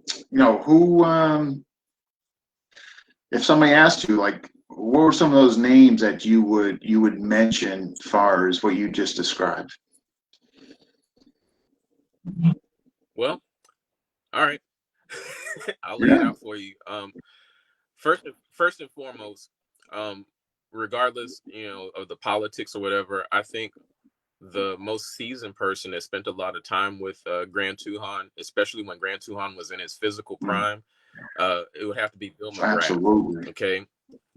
if somebody asked you, like, what were some of those names that you would mention as far as what you just described? Well, all right. I'll lay it Yeah. out for you. First and foremost, regardless, of the politics or whatever, I think the most seasoned person that spent a lot of time with Grand Tuhan, especially when Grand Tuhan was in his physical prime, it would have to be Bill McGrath. Absolutely. Okay.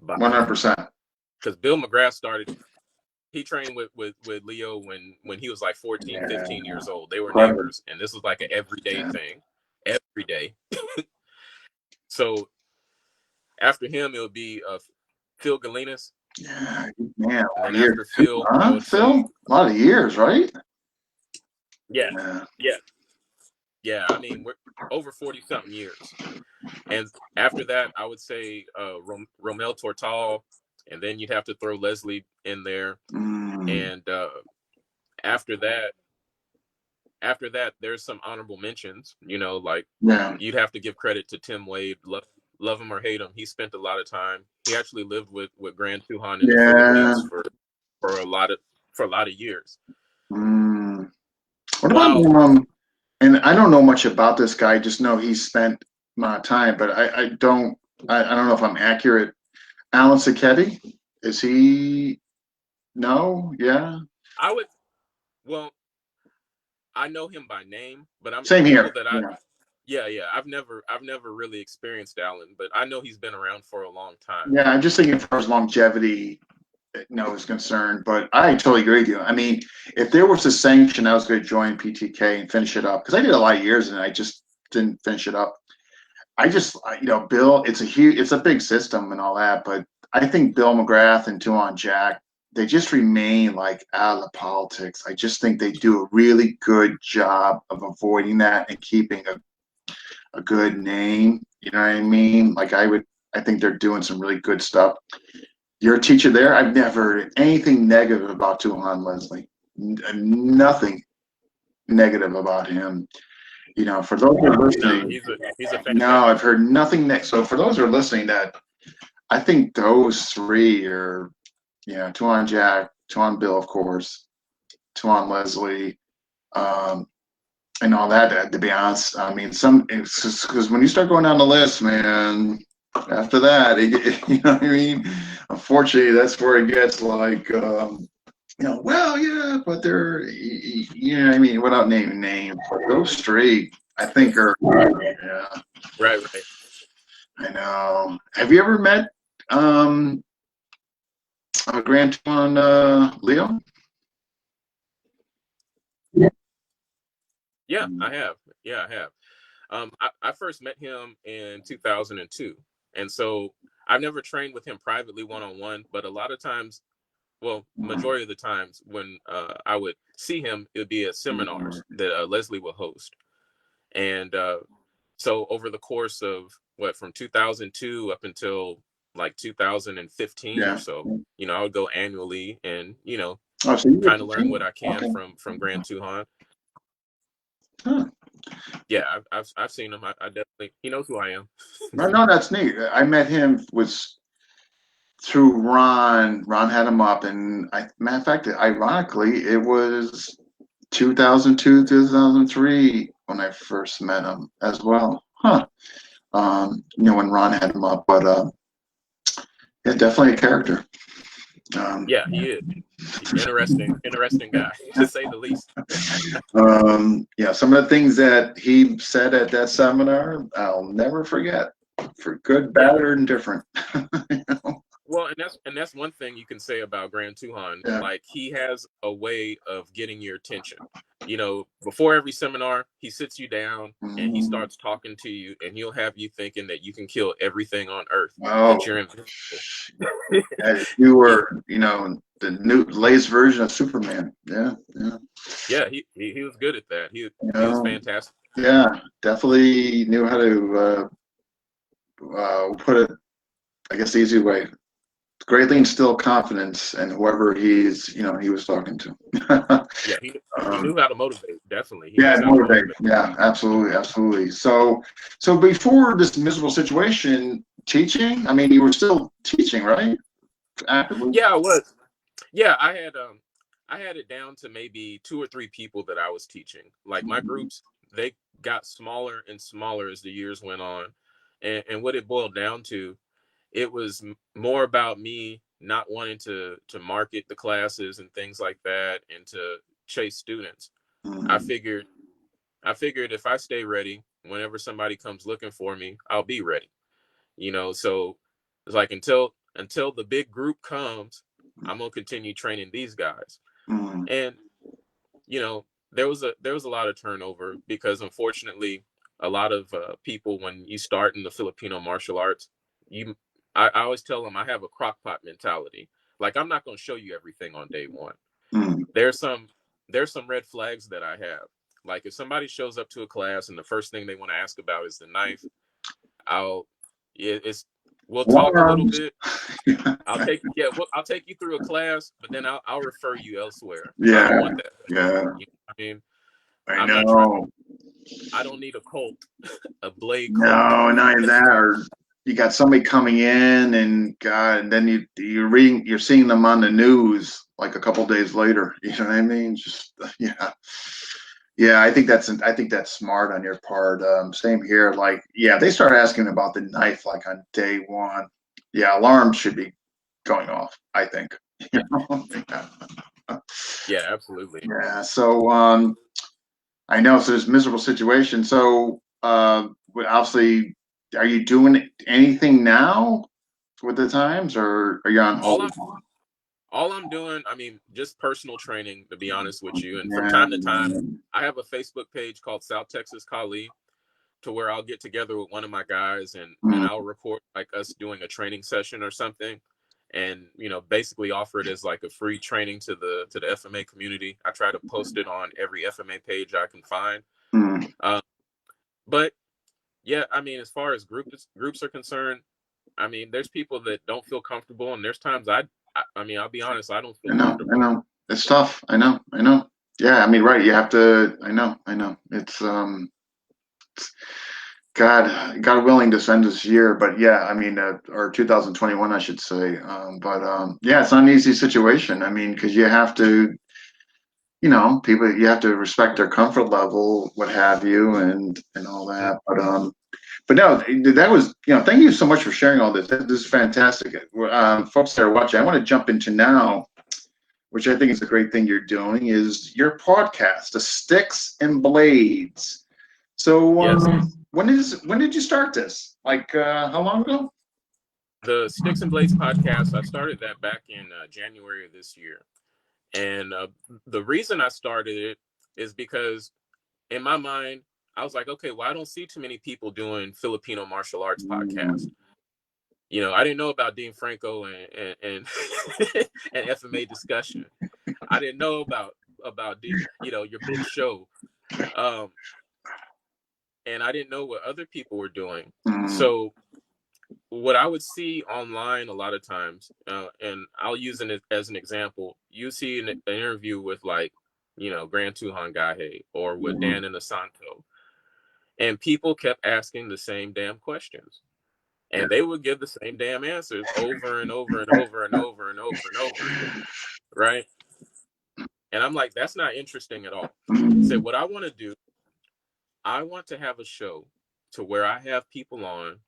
100%. Because Bill McGrath he trained with Leo when he was like 14, 15 years old. They were neighbors, and this was like an everyday thing. Every day. So after him, it would be Phil Galinas. Yeah, man. And then after Phil, I would Phil? say, A lot of years, right? yeah. I mean, we're over 40-something years. And after that, I would say Romel Tortal, and then you'd have to throw Leslie in there. And after that, there's some honorable mentions. You'd have to give credit to Tim Wade. Love him or hate him, he spent a lot of time. He actually lived with Grand Tuhan in the Philippines for a lot of years. What about and I don't know much about this guy, just know he spent my time, but I don't know if I'm accurate. Alan Sacchetti, is he? No, yeah. I know him by name, but I'm Same here. I've never really experienced Alan, but I know he's been around for a long time. Yeah, I'm just thinking as far as longevity, is concerned, but I totally agree with you. I mean, if there was a sanction, I was going to join PTK and finish it up, because I did a lot of years and I just didn't finish it up. Bill, it's a big system and all that, but I think Bill McGrath and Tuan Jack, they just remain like out of the politics. I just think they do a really good job of avoiding that and keeping a good name. You know what I mean? Like, I think they're doing some really good stuff. You're a teacher there. I've never heard anything negative about Tuhan Leslie. Nothing negative about him. For those who are listening, he's a no, I've heard nothing next. So for those who are listening, that I think those three are, Tuan Jack, Tuan Bill, of course, Tuan Leslie, and all that. To be honest, I mean, because when you start going down the list, man, after that, you know what I mean. Unfortunately, that's where it gets like, well, yeah, but they're, what I mean, without naming names, but those three, I think, are, yeah. Right. I know. Have you ever met Grant on Leo? Yeah, I have. Yeah, I have. I first met him in 2002, and so I've never trained with him privately one-on-one, but a lot of times, well, majority of the times when I would see him, it would be at seminars that Leslie will host. And so over the course of from 2002 up until like 2015 or Yeah. so, I would go annually and, Oh, so you get kind to of learn team. what I can Okay. from Grand Tuhan. Huh. Yeah, I've seen him. I definitely, he knows who I am. No, that's neat. I met him was through Ron. Ron had him up, and matter of fact, ironically, it was 2002, 2003 when I first met him as well. Huh. When Ron had him up, but yeah, definitely a character. Yeah, he is. Interesting guy, to say the least. Yeah, some of the things that he said at that seminar, I'll never forget, for good, Yeah. bad, or indifferent. Well, and that's one thing you can say about Grand Tuhan. Yeah. Like, he has a way of getting your attention. Before every seminar, he sits you down and he starts talking to you, and he'll have you thinking that you can kill everything on earth, that you're invincible. You were, the new latest version of Superman. Yeah, yeah. Yeah, he was good at that. He was Um, fantastic. yeah, definitely knew how to put it, I guess, the easy way. Greatly instill confidence in whoever he was talking to. Yeah, he knew how to motivate. Definitely, he Yeah, knows how to motivate. motivate. Yeah, absolutely, absolutely. So before this miserable situation, teaching. I mean, you were still teaching, right? Actively. Yeah, I was. Yeah, I had it down to maybe 2 or 3 people that I was teaching. Like, my groups, they got smaller and smaller as the years went on. And what it boiled down to, it was more about me not wanting to market the classes and things like that and to chase students. I figured if I stay ready, whenever somebody comes looking for me, I'll be ready. So it's like, until the big group comes, I'm gonna continue training these guys. And there was a lot of turnover, because unfortunately, a lot of people, when you start in the Filipino martial arts, I always tell them I have a crock pot mentality. Like, I'm not going to show you everything on day one. There's some red flags that I have. Like, if somebody shows up to a class and the first thing they want to ask about is the knife, I'll it's we'll talk a little bit. I'll take you through a class, but then I'll refer you elsewhere. I Yeah, don't want that. yeah. I mean, I I'm not trying. know. I don't need a cult, a blade cult. No, not even that. Or you got somebody coming in, and God, and then you're seeing them on the news like a couple days later. You know what I mean? Just yeah, yeah. I think that's smart on your part. Same here. Like, yeah, they start asking about the knife like on day one. Yeah, alarms should be going off, I think. Yeah, Yeah. yeah, absolutely. Yeah. So, I know. So this miserable situation. So, obviously, are you doing anything now with the times, or are you on All hold? I'm all I'm doing, I mean, just personal training, to be honest with you. And from Yeah. time to time, I have a Facebook page called South Texas Kali, to where I'll get together with one of my guys, and I'll record like us doing a training session or something, and basically offer it as like a free training to the FMA community. I try to post it on every FMA page I can find. But yeah, I mean, as far as groups are concerned, I mean, there's people that don't feel comfortable, and there's times I mean, I'll be honest, I don't feel comfortable. I know. It's tough. I know. Yeah, I mean, right. You have to. I know. It's God willing to send us year, but yeah, I mean, or 2021, I should say. But yeah, it's not an easy situation. I mean, because you have to, people, you have to respect their comfort level, what have you, and all that. But no, that was, thank you so much for sharing all this. This is fantastic. Folks that are watching, I want to jump into now, which I think is a great thing you're doing, is your podcast, The Sticks and Blades. So, Yes. when did you start this? Like, how long ago? The Sticks and Blades podcast, I started that back in January of this year. And the reason I started it is because in my mind, I was like, okay, well, I don't see too many people doing Filipino martial arts podcasts. You know, I didn't know about Dean Franco and and FMA Discussion. I didn't know about the, you know, your big show. And I didn't know what other people were doing. So what I would see online a lot of times, and I'll use it as an example, you see an interview with, like, you know, Grand Tuhan Gahe or with Dan and Asanto, and people kept asking the same damn questions. And they would give the same damn answers over and over and over and over and over and over again. Right. And I'm like, that's not interesting at all. So what I want to do, I want to have a show to where I have people on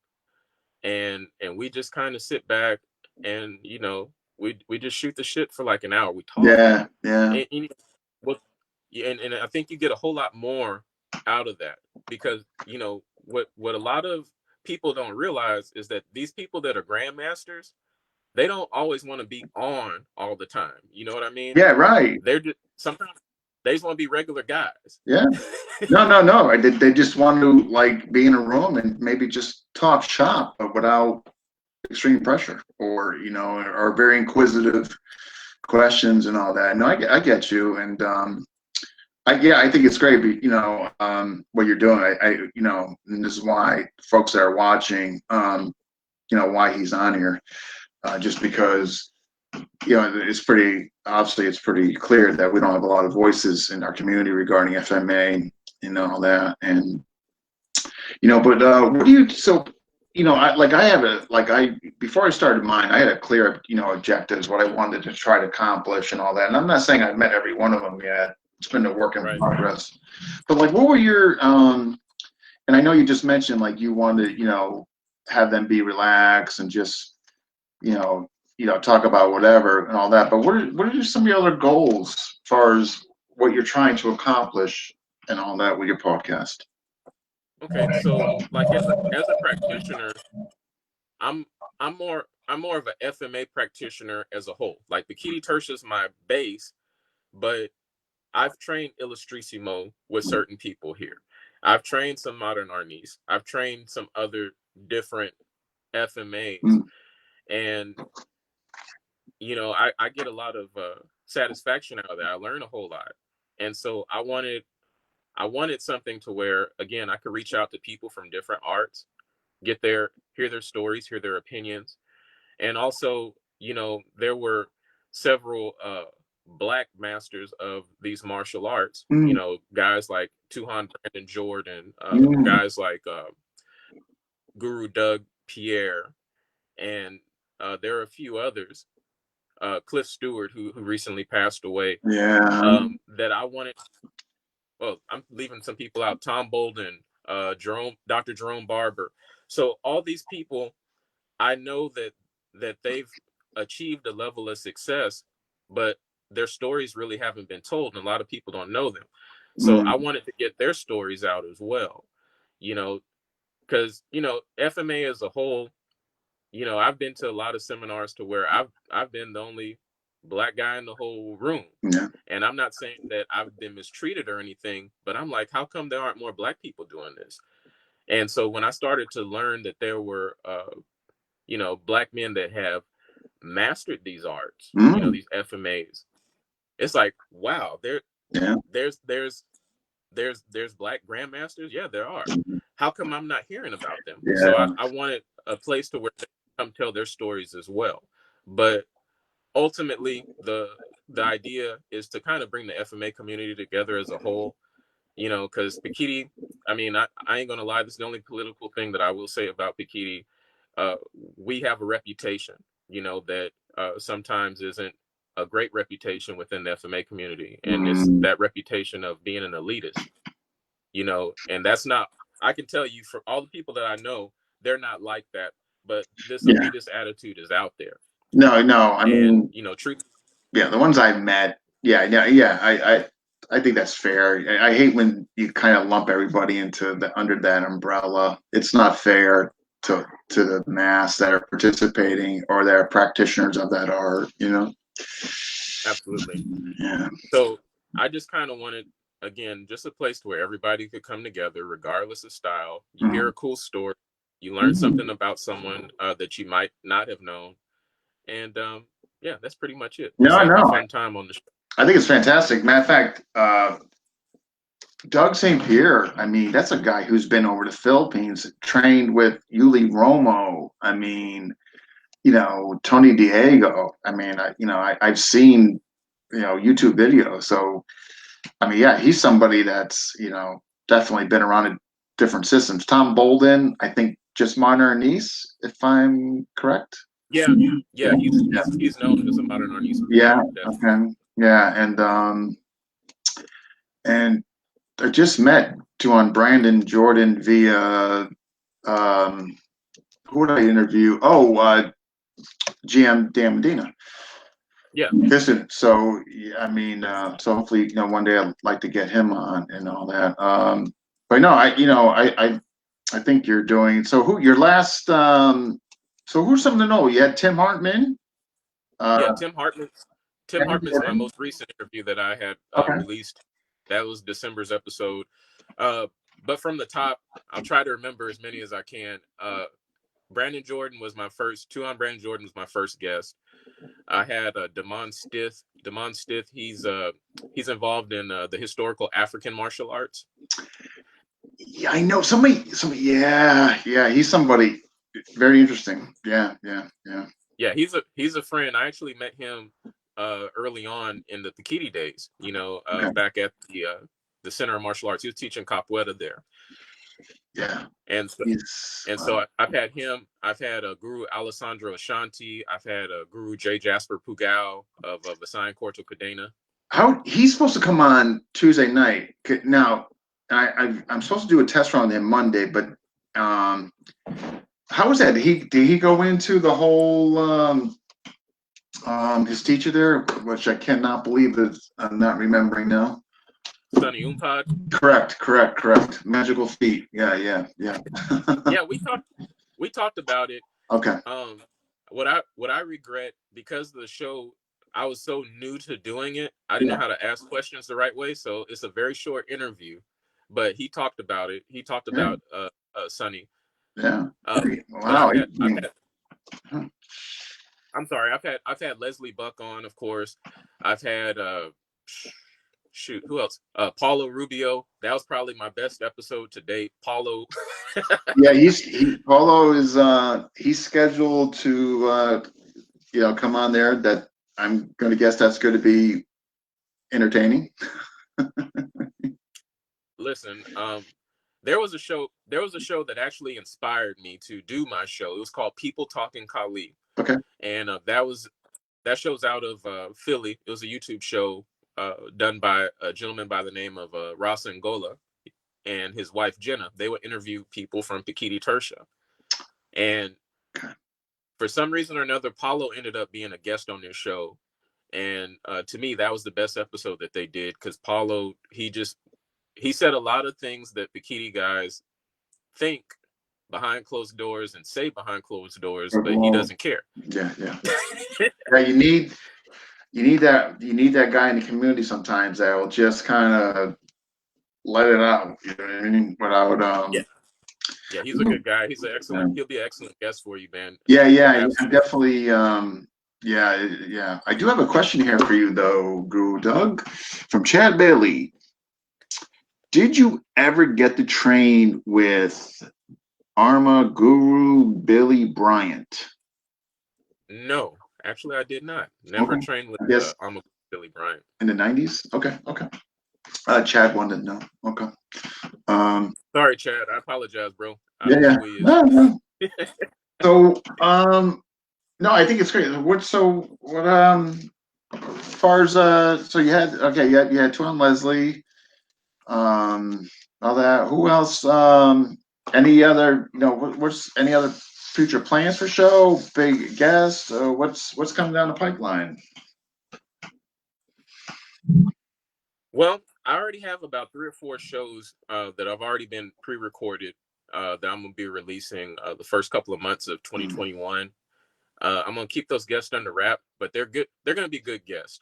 and we just kind of sit back and, you know, we just shoot the shit for like an hour. We talk. Yeah. And I think you get a whole lot more out of that, because, you know, what a lot of people don't realize is that these people that are grandmasters, they don't always want to be on all the time. You know what I mean? Yeah, right. They're just, sometimes they just want to be regular guys. Yeah. No. They just want to, like, be in a room and maybe just talk shop, but without extreme pressure, or, you know, or very inquisitive questions and all that. No, I get you. And I think it's great, you know, what you're doing. You know, and this is why folks that are watching, you know, why he's on here, just because, you know, it's pretty clear that we don't have a lot of voices in our community regarding FMA and all that. And, you know, but what do you, so, you know, before I started mine, I had a clear, you know, objectives, what I wanted to try to accomplish and all that. And I'm not saying I've met every one of them yet. It's been a work in progress. But, like, what were your, and I know you just mentioned, like, you wanted, you know, have them be relaxed and just, you know, talk about whatever and all that. But what are just some of your other goals as far as what you're trying to accomplish and all that with your podcast? Okay, so, like, as a practitioner, I'm more of an FMA practitioner as a whole. Like, Bikini Tertia is my base, but I've trained Illustrissimo with certain people here. I've trained some modern arnis. I've trained some other different FMAs, and, you know, I get a lot of satisfaction out of that. I learn a whole lot, and so I wanted something to where, again, I could reach out to people from different arts, hear their stories, hear their opinions. And also, you know, there were several Black masters of these martial arts, you know, guys like Tuhan Brandon Jordan, guys like Guro Doug Pierre, and there are a few others, Cliff Stewart, who recently passed away, that I wanted. Well, I'm leaving some people out. Tom Bolden, Dr. Jerome Barber. So all these people, I know that they've achieved a level of success, but their stories really haven't been told, and a lot of people don't know them. So I wanted to get their stories out as well, you know, because, you know, FMA as a whole, you know, I've been to a lot of seminars to where I've been the only Black guy in the whole room. And I'm not saying that I've been mistreated or anything, but I'm like, how come there aren't more Black people doing this? And so when I started to learn that there were, you know, Black men that have mastered these arts, you know, these FMAs, it's like, wow, there's Black grandmasters. Yeah, there are. How come I'm not hearing about them? So I wanted a place to where they come tell their stories as well. But ultimately, the idea is to kind of bring the FMA community together as a whole, you know, because Pikiti, I mean, I ain't gonna lie, this is the only political thing that I will say about Pikiti. We have a reputation, you know, that sometimes isn't a great reputation within the FMA community, and it's that reputation of being an elitist, you know, and that's not. I can tell you, for all the people that I know, they're not like that, but this elitist attitude is out there. No, I mean, you know, truth. Yeah, the ones I've met, I think that's fair. I hate when you kind of lump everybody under that umbrella. It's not fair to the mass that are participating or that are practitioners of that art, you know? Absolutely. Yeah. So I just kind of wanted again, just a place where everybody could come together, regardless of style. You hear a cool story, you learn something about someone that you might not have known, and yeah, that's pretty much it. Just No, having a no, fun time on the show. I think it's fantastic. Matter of fact, Doug St. Pierre, I mean, that's a guy who's been over the Philippines, trained with Yuli Romo. I mean, Tony Diego. I mean, I've seen, YouTube videos. So, I mean, yeah, he's somebody that's, definitely been around in different systems. Tom Bolden, I think just Modern Nice, if I'm correct. Yeah, yeah, he's known as a modern artist. Yeah. Definitely. Okay. Yeah. And I just met Juan Brandon Jordan via, who would I interview? Oh, GM Dan Medina. Yeah. Listen, so yeah, I mean, so hopefully, one day I'd like to get him on and all that. But no, I think you're doing so. Who your last? So who's something to know? You had Tim Hartman. Yeah, Uh, Tim Hartman. Tim Brandon Hartman's my Jordan. most recent interview that I had Okay. released. That was December's episode. But from the top, I'll try to remember as many as I can. Brandon Jordan was my first. Tuan Brandon Jordan was my first guest. I had Damon Stith. Damon Stith. He's involved in the historical African martial arts. Yeah, I know somebody. Yeah. He's somebody very interesting. Yeah. Yeah, he's a friend. I actually met him early on in the Pikiti days. Okay. Back at the Center of Martial Arts. He was teaching capoeira there. Yeah. And so I've had him. I've had Guru Alessandro Ashanti. I've had Guru J. Jasper Pugao of Vasai Corto Cadena. How he's supposed to come on Tuesday night. Now, I'm supposed to do a test run with him Monday, but how was that? Did he go into the whole his teacher there, which I cannot believe that I'm not remembering now. Sonny Umpad. Correct. Magical feet. Yeah. Yeah, we talked about it. Okay. What I regret, because of the show, I was so new to doing it. I didn't know how to ask questions the right way, so it's a very short interview. But he talked about it. He talked about Sonny. Yeah. Wow. Huh. I'm sorry. I've had Leslie Buck on, of course. I've had who else? Paulo Rubio. That was probably my best episode to date. Paulo. Yeah, Paulo is he's scheduled to come on there. That I'm going to guess that's going to be entertaining. Listen, there was a show that actually inspired me to do my show. It was called People Talking Kali. Okay. And that show's out of Philly. It was a YouTube show done by a gentleman by the name of Rasa Ngola and his wife Jenna. They would interview people from Pikiti Tertia. And for some reason or another, Paulo ended up being a guest on their show. And to me, that was the best episode that they did, because Paulo, he said a lot of things that Pikiti guys think behind closed doors and say behind closed doors, but he doesn't care. Yeah. Yeah, you need that guy in the community sometimes that will just kind of let it out. You know what I mean? Without Yeah, he's a good guy. He's an excellent. He'll be an excellent guest for you, man. Yeah, definitely. Yeah. I do have a question here for you, though, Guro Doug, from Chad Bailey. Did you ever get to train with Arma Guru Billy Bryant? No, actually, I did not. Never trained with Arma Billy Bryant. In the 90s? Okay. Chad wanted to know. Okay. Sorry, Chad. I apologize, bro. Yeah. No. So, no, I think it's great. As far as so you had Tuan Leslie, all that. Who else? Any other? What's any other future plans for show? Big guest? What's coming down the pipeline? Well, I already have about 3 or 4 shows that have already been pre-recorded that I'm gonna be releasing the first couple of months of 2021. I'm gonna keep those guests under wrap, but they're good. They're gonna be good guests.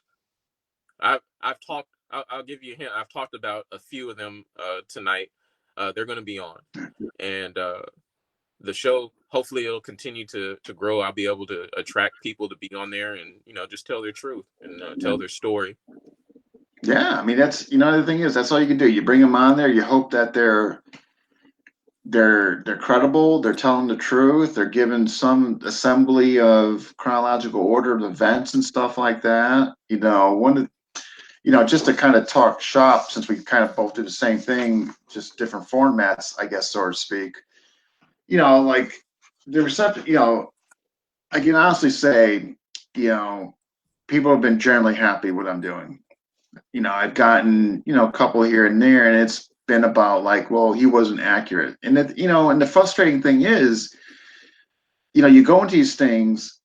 I've talked I'll give you a hint. I've talked about a few of them tonight. They're going to be on, and the show, hopefully it'll continue to grow. I'll be able to attract people to be on there and, just tell their truth and tell their story. Yeah, I mean, that's, the thing is, that's all you can do. You bring them on there, you hope that they're credible, they're telling the truth, they're given some assembly of chronological order of events and stuff like that. Just to kind of talk shop, since we kind of both do the same thing, just different formats, I guess, so to speak. Like the reception, I can honestly say, people have been generally happy with what I'm doing. I've gotten, a couple here and there, and it's been about like, well, he wasn't accurate. And that, and the frustrating thing is, you go into these things,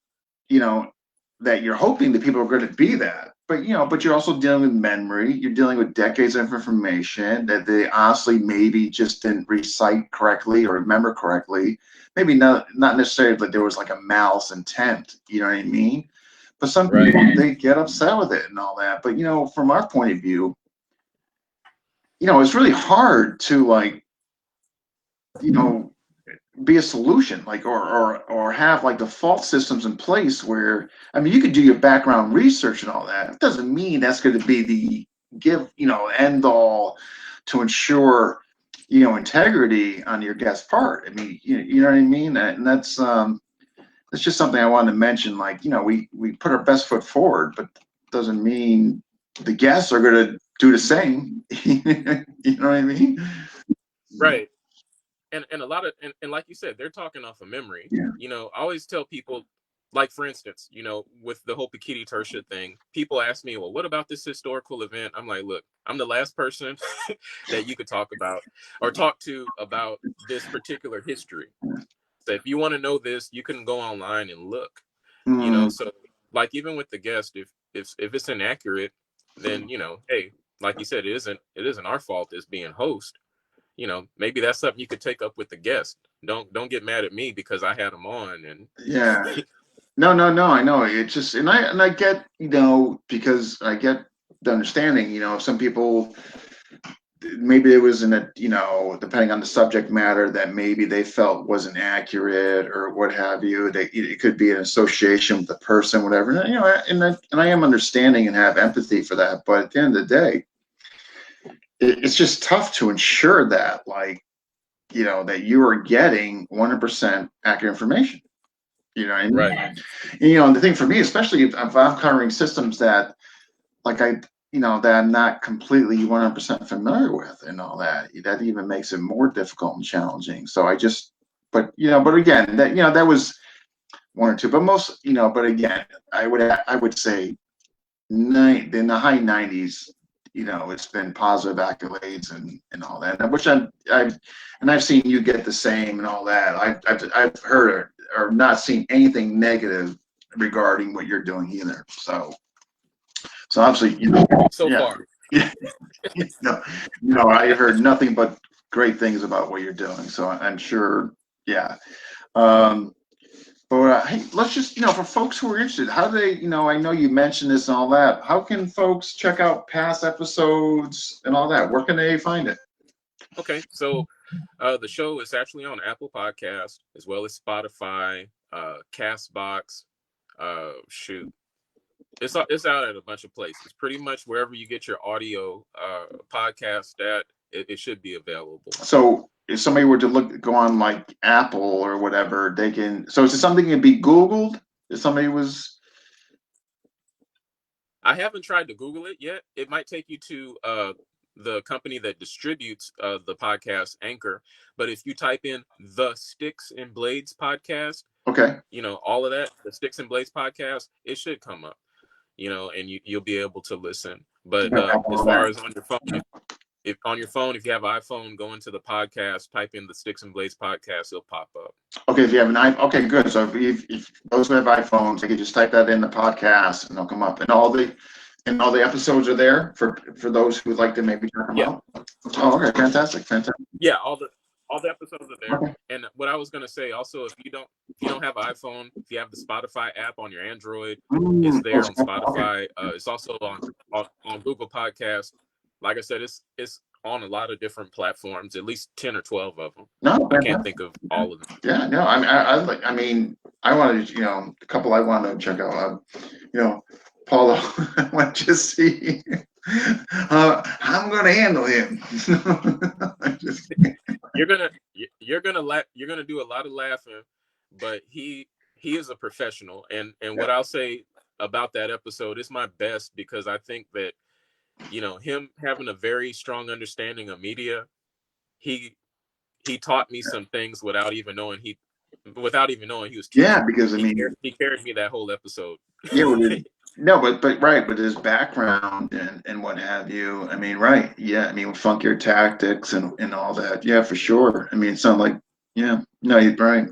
that you're hoping that people are going to be that. But you're also dealing with memory. You're dealing with decades of information that they honestly maybe just didn't recite correctly or remember correctly. Maybe not necessarily that there was like a malice intent. You know what I mean? But some people, they get upset with it and all that. But from our point of view, it's really hard to like, be a solution, like or have like default systems in place where, I mean, you could do your background research and all that. It doesn't mean that's going to be the end all to ensure integrity on your guest part. I mean, you know what I mean, and that's just something I wanted to mention. Like, we put our best foot forward, but doesn't mean the guests are going to do the same. You know what I mean? Right. And a lot of, and like you said, they're talking off of memory. Yeah. I always tell people, like, for instance, with the whole Pikiti Tersha thing, people ask me, well, what about this historical event? I'm like, look, I'm the last person that you could talk to about this particular history. So if you want to know this, you can go online and look. So like, even with the guest, if it's inaccurate, then hey, like you said, it isn't our fault as being host. Maybe that's something you could take up with the guest. Don't get mad at me because I had them on. And yeah, no, I know. It's just, and I get, because I get the understanding, some people, maybe it was in a, depending on the subject matter that maybe they felt wasn't accurate or what have you. It could be an association with the person, whatever. And I am understanding and have empathy for that. But at the end of the day, it's just tough to ensure that, like, that you are getting 100% accurate information. You know what I mean? Right. And the thing for me, especially if I'm covering systems that, like, that I'm not completely 100% familiar with and all that, that even makes it more difficult and challenging. So but again, that was one or two, but most, but again, I would say in the high 90s, it's been positive accolades and all that, which I've seen you get the same and all that. I've heard or not seen anything negative regarding what you're doing either. So obviously, So yeah. far. I heard nothing but great things about what you're doing. So I'm sure, yeah. But hey, let's just, for folks who are interested, how do they, I know you mentioned this and all that. How can folks check out past episodes and all that? Where can they find it? Okay, so the show is actually on Apple Podcast as well as Spotify, Castbox. It's out at a bunch of places. Pretty much wherever you get your audio podcast at, it should be available. So if somebody were to go on like Apple or whatever, they can. So is it something that can be Googled? If somebody was. I haven't tried to Google it yet. It might take you to the company that distributes the podcast, Anchor. But if you type in the Sticks and Blades podcast, okay, all of that, the Sticks and Blades podcast, it should come up, and you'll be able to listen. But as far as on your phone, if you have an iPhone, go into the podcast, type in the Sticks and Blades podcast, it'll pop up. Okay, if you have an iPhone, okay, good. So if those who have iPhones, they can just type that in the podcast and they'll come up. And all the episodes are there for those who would like to maybe check them out. Oh, okay, fantastic. Yeah, all the episodes are there. Okay. And what I was going to say also, if you don't, if you don't have an iPhone, if you have the Spotify app on your Android, it's Mm, there on Spotify. It's also on Google Podcasts. Like I said, it's on a lot of different platforms, at least 10 or 12 of them. no, I can't think of all of them. yeah, no, I mean, I wanted, a couple I wanted to check out. Paulo, I want to see how I'm going to handle him. You're gonna do a lot of laughing, but he is a professional, and what I'll say about that episode is my best, because I think that him having a very strong understanding of media, he taught me some things without even knowing he was Yeah, teaching. because I mean, He carried me that whole episode. yeah, no, but right, but his background and what have you. I mean, right, yeah, I mean, with funkier tactics and all that. Yeah, for sure. I mean, it's not like, yeah, no, you're right.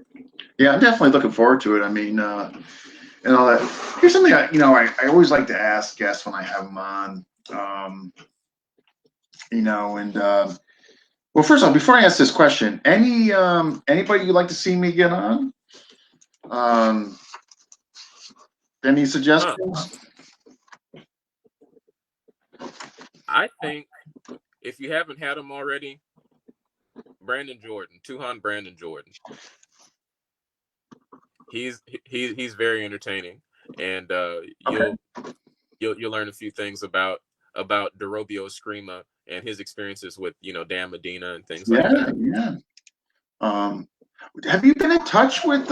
Yeah, I'm definitely looking forward to it. I mean, and all that. Here's something I always like to ask guests when I have them on. And well, first off, before I ask this question, anybody you'd like to see me get on? Um, any suggestions? I think if you haven't had him already, Brandon Jordan, Brandon Jordan. He's very entertaining, and you'll learn a few things about DeRobio Screama and his experiences with Dan Medina and things like that. Yeah. Have you been in touch with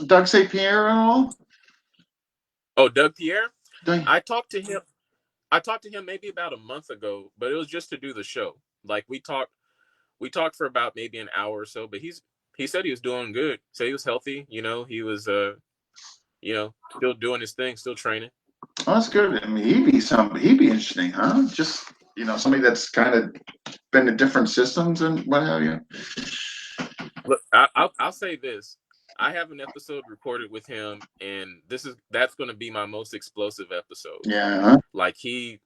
Doug St. Pierre at all? Oh, Doug Pierre? Doug? I talked to him maybe about a month ago, but it was just to do the show. Like we talked for about maybe an hour or so, but he said he was doing good. Said he was healthy, he was still doing his thing, still training. Oh, that's good. I mean, he'd be interesting, huh? Just somebody that's kind of been in different systems and what have you. Look, I'll say this. I have an episode recorded with him, and that's going to be my most explosive episode. Yeah. Like he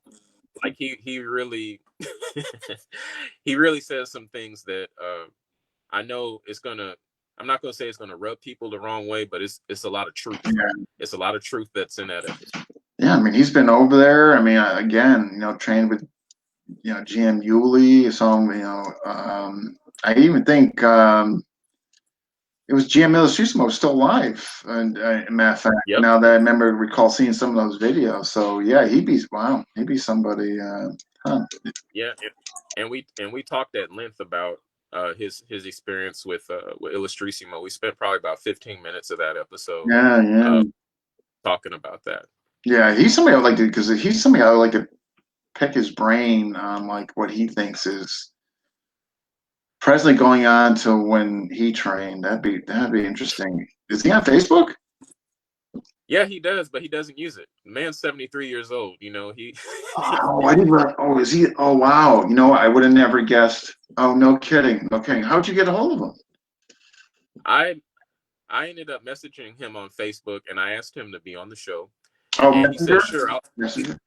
really he really says some things that I know I'm not going to say it's going to rub people the wrong way, but it's a lot of truth. Yeah. It's a lot of truth that's in that episode. Yeah, I mean, he's been over there. I mean, again, trained with GM Yulee. So I even think it was GM Illustrissimo was still alive. And matter of fact, Yep. now that I recall seeing some of those videos. So yeah, he'd be somebody. Huh. Yeah, and we talked at length about his experience with Illustrissimo. We spent probably about 15 minutes of that episode. Yeah. Talking about that. Yeah, he's somebody I would like to, because he's somebody I would like to pick his brain on, like what he thinks is presently going on to when he trained. That'd be interesting. Is he on Facebook? Yeah, he does, but he doesn't use it. The man's 73 years old. He. Oh, I didn't. Oh, is he? Oh, wow. I would have never guessed. Oh, no kidding. Okay, how'd you get a hold of him? I ended up messaging him on Facebook, and I asked him to be on the show. Oh, and Messenger? He said, "Sure, Messenger.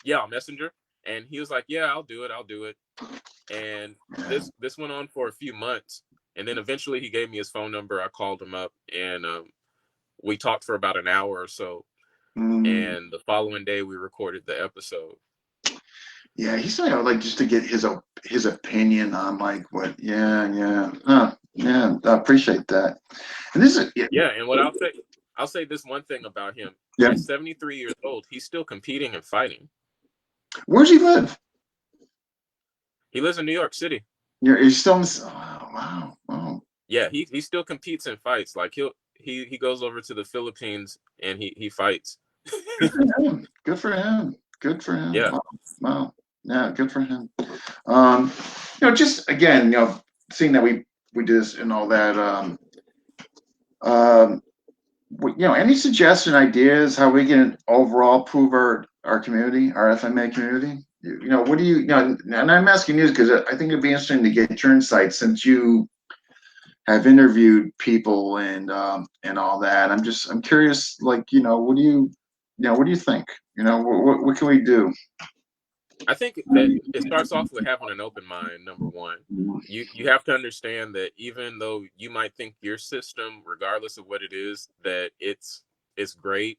Yeah, Messenger." And he was like, "Yeah, I'll do it." And this went on for a few months, and then eventually he gave me his phone number. I called him up, and we talked for about an hour or so. And the following day, we recorded the episode. Yeah, he's somebody I would like just to get his opinion on like what. Yeah. Yeah, I appreciate that. And this is And what I'll say this one thing about him. Yeah. He's 73 years old. He's still competing and fighting. Where's he live? He lives in New York City. Yeah, he's still. Oh, wow. Yeah, he still competes and fights. Like he goes over to the Philippines and he fights. Good for him. Yeah. Wow. Yeah, good for him. Just again, seeing that we do this and all that. Any suggestion, ideas how we can overall improve our community, our FMA community? What do you and I'm asking you because I think it'd be interesting to get your insights since you have interviewed people and all that. I'm curious, like, what do you think? What can we do? I think that it starts off with having an open mind. Number one, you have to understand that even though you might think your system, regardless of what it is, that it's great,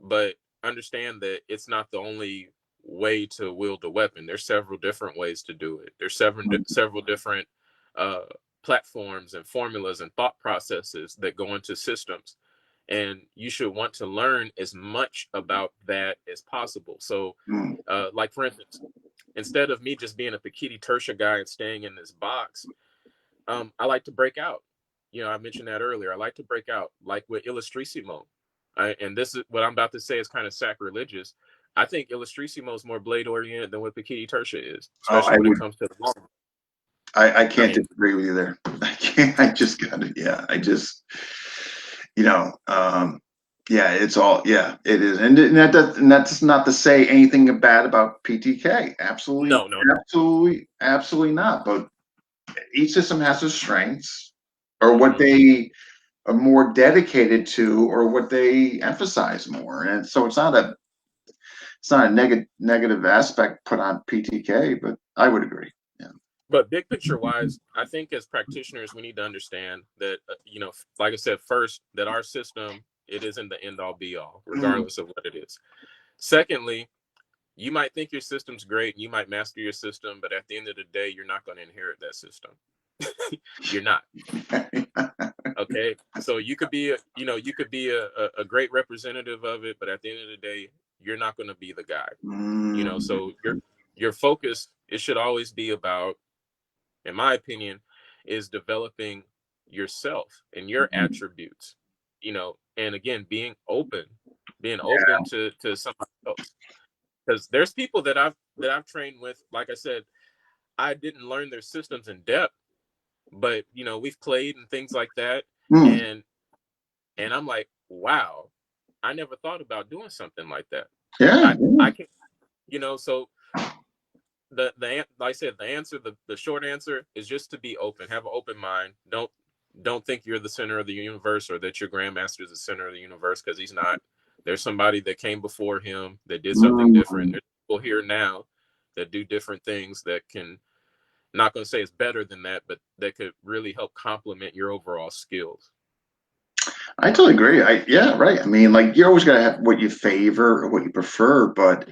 but understand that it's not the only way to wield a weapon. There's several different ways to do it. There's several different uh, platforms and formulas and thought processes that go into systems, and you should want to learn as much about that as possible. So, like for instance, instead of me just being a Pikiti Tertia guy and staying in this box, I like to break out. I mentioned that earlier. I like to break out, like with Illustrissimo. And this is what I'm about to say is kind of sacrilegious. I think Illustrissimo is more blade oriented than what Pikiti Tertia is, Oh, especially when it comes to the long. I can't disagree with you there. I can't. I just got it. Yeah, I just, yeah, it's all. Yeah, it is, and that's not to say anything bad about PTK. Absolutely, No, no. absolutely, absolutely not. But each system has its strengths, or what Mhm. they are more dedicated to, or what they emphasize more, and so it's not a negative aspect put on PTK. But I would agree. Yeah. But big picture wise, I think as practitioners, we need to understand that, like I said, first, that our system, it isn't the end all be all, regardless of what it is. Secondly, you might think your system's great and you might master your system, but at the end of the day, you're not going to inherit that system. You're not. Okay. So you could be a great representative of it, but at the end of the day, you're not going to be the guy. So your focus, it should always be about, in my opinion, is developing yourself and your attributes, and again, being open to somebody else. Because there's people that I've trained with, like I said, I didn't learn their systems in depth, but we've played and things like that. Mm, And I'm like, wow, I never thought about doing something like that. yeah. I can, so the like I said, the short answer is just to be open, have an open mind. Don't think you're the center of the universe or that your grandmaster is the center of the universe, because he's not. There's somebody that came before him that did something different. There's people here now that do different things that can, not going to say it's better than that, but that could really help complement your overall skills. I totally agree. Yeah, right. I mean, like you always gotta have what you favor or what you prefer, but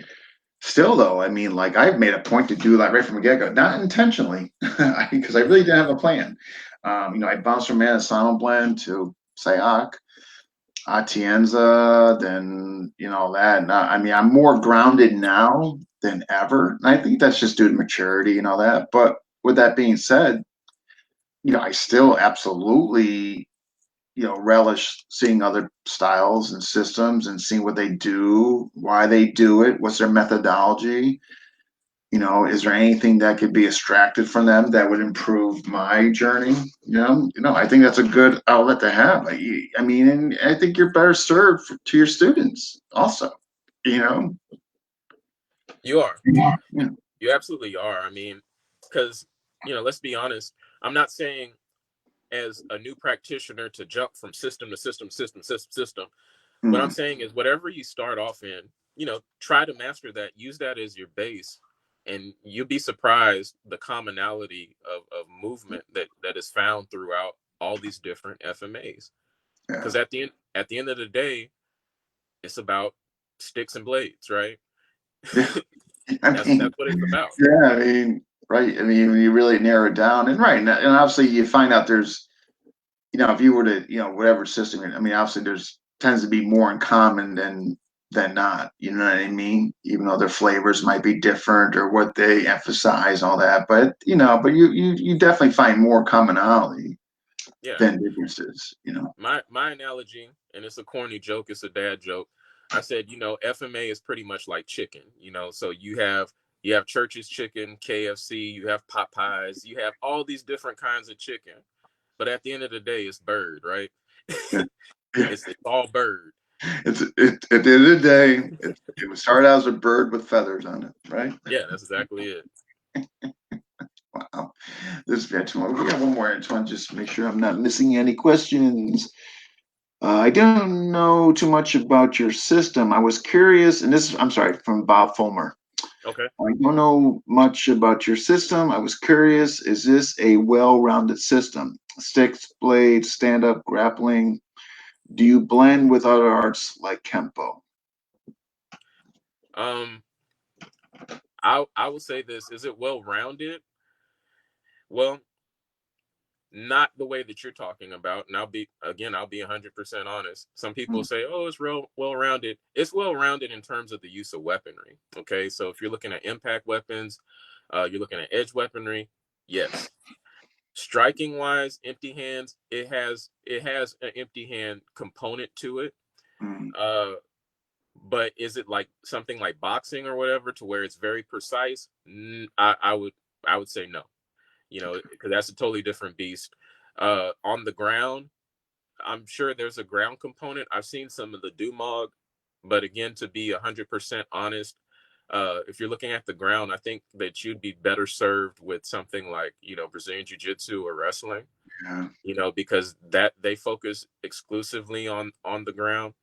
still, though, I mean, like I've made a point to do that right from the get-go, not intentionally, because I really didn't have a plan. I bounced from Manasana blend to Sayak, Atienza, then that. And I mean, I'm more grounded now than ever, and I think that's just due to maturity and all that. But with that being said, I still absolutely relish seeing other styles and systems and seeing what they do, why they do it, what's their methodology. Is there anything that could be extracted from them that would improve my journey? I think that's a good outlet to have. I mean, and I think you're better served to your students also. You know. You are. Yeah. You absolutely are. I mean, because, let's be honest, I'm not saying as a new practitioner to jump from system to system. What I'm Mm. saying is whatever you start off in, try to master that, use that as your base, and you'll be surprised the commonality of movement that is found throughout all these different FMAs. Yeah. Because at the end of the day, it's about sticks and blades, right? Yeah. I That's mean, what it's about. yeah. I mean, right. I mean, when you really narrow it down, and right, and obviously you find out there's if you were to, whatever system, I mean, obviously there's tends to be more in common than not. You know what I mean? Even though their flavors might be different or what they emphasize, all that, but but you definitely find more commonality Yeah. than differences. My analogy, and it's a corny joke, it's a dad joke. I said, FMA is pretty much like chicken, so you have Church's chicken, KFC, you have Popeyes, you have all these different kinds of chicken. But at the end of the day, it's bird, right? Yeah. Yeah. It's all bird. At the end of the day, it would start out as a bird with feathers on it, right? Yeah, that's exactly it. Wow. This is excellent. We got one more. I just want to just make sure I'm not missing any questions. I don't know too much about your system. I was curious, and I'm sorry, from Bob Fulmer. Okay. I don't know much about your system. I was curious, is this a well-rounded system? Sticks, blades, stand-up, grappling. Do you blend with other arts like Kempo? Um, I will say this: is it well rounded? Well, not the way that you're talking about. And I'll be 100% honest. Some people Mm, say, "Oh, it's real well rounded." It's well rounded in terms of the use of weaponry. Okay, so if you're looking at impact weapons, you're looking at edge weaponry. Yes, striking wise, empty hands. It has an empty hand component to it. mm, Uh, but is it like something like boxing or whatever to where it's very precise? I would say no. Because that's a totally different beast. On the ground, I'm sure there's a ground component. I've seen some of the Dumog, but again, to be 100% honest, if you're looking at the ground, I think that you'd be better served with something like Brazilian Jiu-Jitsu or wrestling. yeah. Because that they focus exclusively on the ground.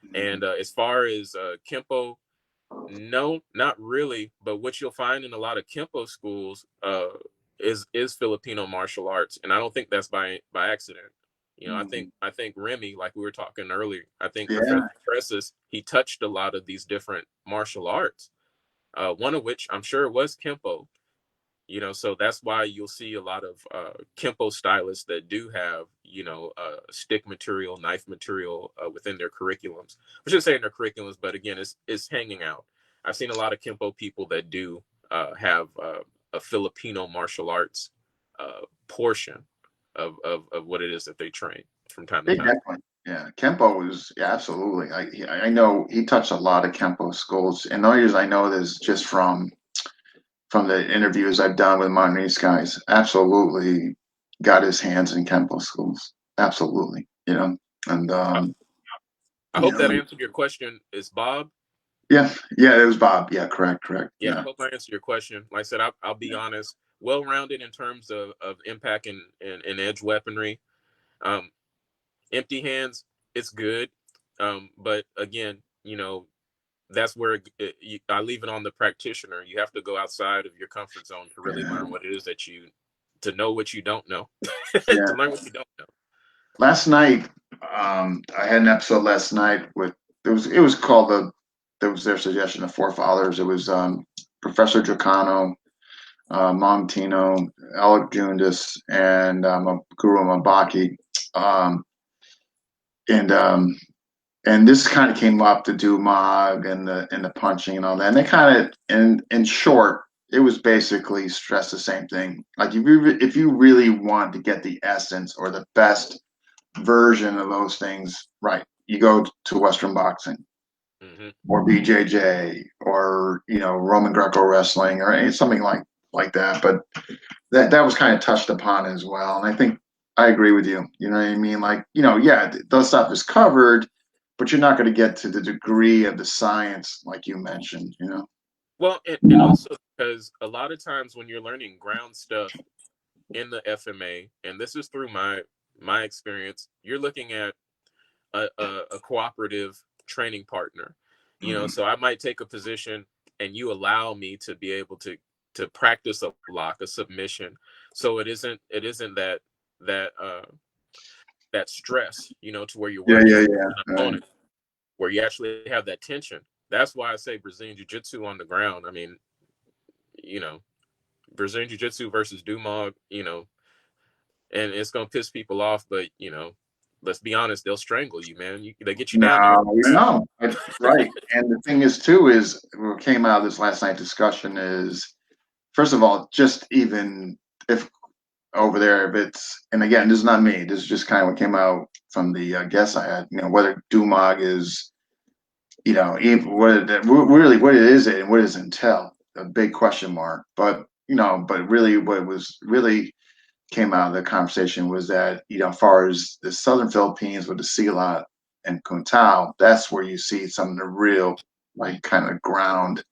Mhm. And as far as Kempo, no, not really. But what you'll find in a lot of Kempo schools is Filipino martial arts, and I don't think that's by accident. Mhm. I think Remy, like we were talking earlier, I think Yeah. Professor Presses, he touched a lot of these different martial arts. One of which I'm sure was Kempo. So that's why you'll see a lot of Kempo stylists that do have stick material, knife material within their curriculums. I should say in their curriculums, but again, it's hanging out. I've seen a lot of Kempo people that do have a Filipino martial arts portion of what it is that they train from time to time. Definitely. Yeah. Kempo was, yeah, absolutely. I know he touched a lot of Kempo schools. And the only reason I know this just from the interviews I've done with Monterey's guys. Absolutely got his hands in Kempo schools. Absolutely. And I, I you hope that know, answered your question. Is Bob? yeah, yeah, it was Bob. Yeah, correct. Yeah, I Yeah. hope I answered your question. Like I said, I'll be honest, well rounded in terms of impact and edge weaponry. Um, Empty hands, it's good. But again, that's where I leave it on the practitioner. You have to go outside of your comfort zone to really Yeah. learn what it is to know what you don't know, Yeah. to learn what you don't know. Last night, I had an episode last night with it was called there was their suggestion of Forefathers. It was Professor Dracano, Montino, Alec Jundis, and Guru Mabaki. Um, and and this kind of came up to do Mog and the punching and all that. And they kind of in short, it was basically stress the same thing. Like if you really want to get the essence or the best version of those things, right, you go to Western boxing Hmm. or BJJ or Roman Greco wrestling or something like that. But that was kind of touched upon as well. And I think I agree with you. You know what I mean? Like, yeah, those stuff is covered, but you're not going to get to the degree of the science like you mentioned. Well, and also because a lot of times when you're learning ground stuff in the FMA, and this is through my experience, you're looking at a cooperative training partner. Mhm. So I might take a position and you allow me to be able to practice a lock, a submission. So it isn't that stress, to where you're Yeah, working yeah, with yeah. an Right. opponent, where you actually have that tension. That's why I say Brazilian Jiu-Jitsu on the ground. I mean, you know, Brazilian Jiu-Jitsu versus Dumog, and it's gonna piss people off, but let's be honest, they'll strangle you, man. They get you down, you're No, gonna grab. no, right. And the thing is, too, is what came out of this last night discussion is, first of all, just even if over there, if it's, and again, this is not me, this is just kind of what came out from the guests I had, whether Dumog is, even really what it is and what does it entail, a big question mark. But really what was really came out of the conversation was that, as far as the Southern Philippines with the Silat and Kuntao, that's where you see some of the real, like, kind of ground.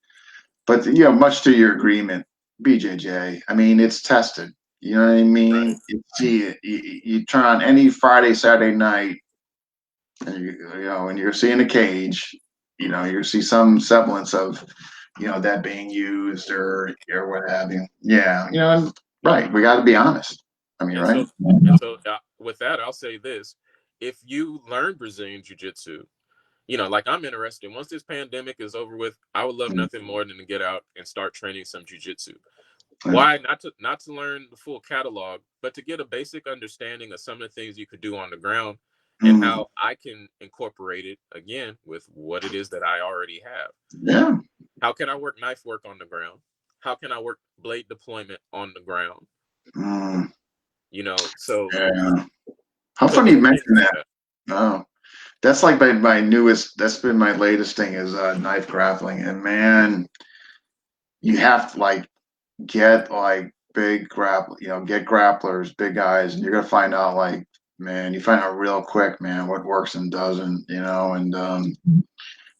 But, much to your agreement, BJJ, I mean, it's tested. You know what I Right. mean? You turn on any Friday, Saturday night, and and you're seeing a cage, you see some semblance of that being used or what have you. Yeah, and, right. We got to be honest. I mean, And right? so with that, I'll say this: if you learn Brazilian Jiu-Jitsu, like I'm interested. Once this pandemic is over with, I would love nothing more than to get out and start training some jiu-jitsu. Why? Not to learn the full catalog, but to get a basic understanding of some of the things you could do on the ground and Mm, how I can incorporate it again with what it is that I already have. yeah. How can I work knife work on the ground? How can I work blade deployment on the ground? Mm, So yeah. How so funny you little things mentioned like that. that. Oh, that's like my newest. That's been my latest thing is knife grappling, and man, you have to like get like big get grapplers, big guys, and you're gonna find out like, man, you find out real quick, man, what works and doesn't, and matter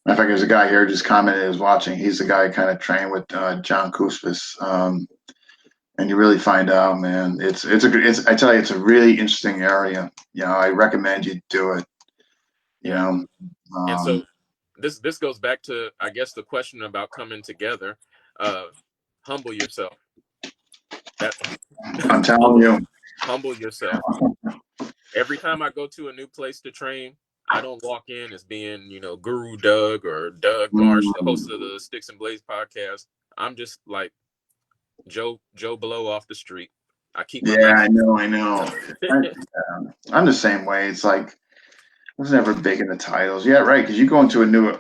of fact, there's a guy here just commented is watching. He's the guy kind of trained with John Kuspis. And you really find out, man. I tell you, it's a really interesting area. I recommend you do it. You Yeah. know, And so um, this goes back to, I guess, the question about coming together. Uh, humble yourself. That I'm telling humble you. humble yourself. Every time I go to a new place to train, I don't walk in as being, Guru Doug or Doug Marsh, the host of Mm, the Sticks and Blades podcast. I'm just like Joe Blow off the street. I keep my yeah, mouth I know, I shut. know. I'm the same way. It's like I was never big into titles. Yeah, right. Because you go into a new,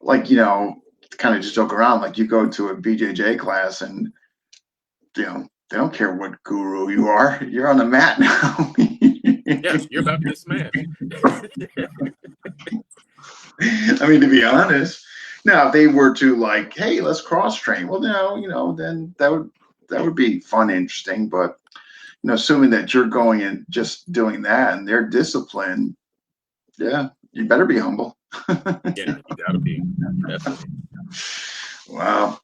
like kind of just joke around. Like you go to a BJJ class, and they don't care what guru you are. You're on the mat now. Yeah, you're about to get smashed. I mean, to be honest, now if they were to like, hey, let's cross train. Well, no, then that would be fun, interesting. But assuming that you're going and just doing that and they're disciplined, yeah, you better be humble. Yeah, you gotta be. Definitely. Wow.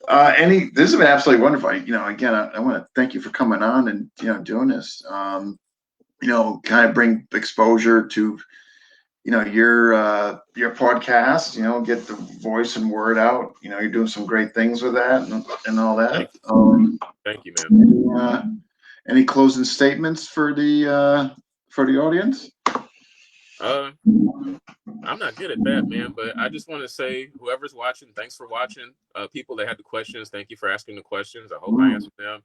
This has been absolutely wonderful. Again, I want to thank you for coming on and doing this. Kind of bring exposure to your podcast, get the voice and word out. You're doing some great things with that and all that. Thank thank you, man. Uh, any closing statements for the audience? Uh I'm not good at that, man, but I just want to say, whoever's watching, thanks for watching. People that had the questions, thank you for asking the questions. I hope I Mm, answered them.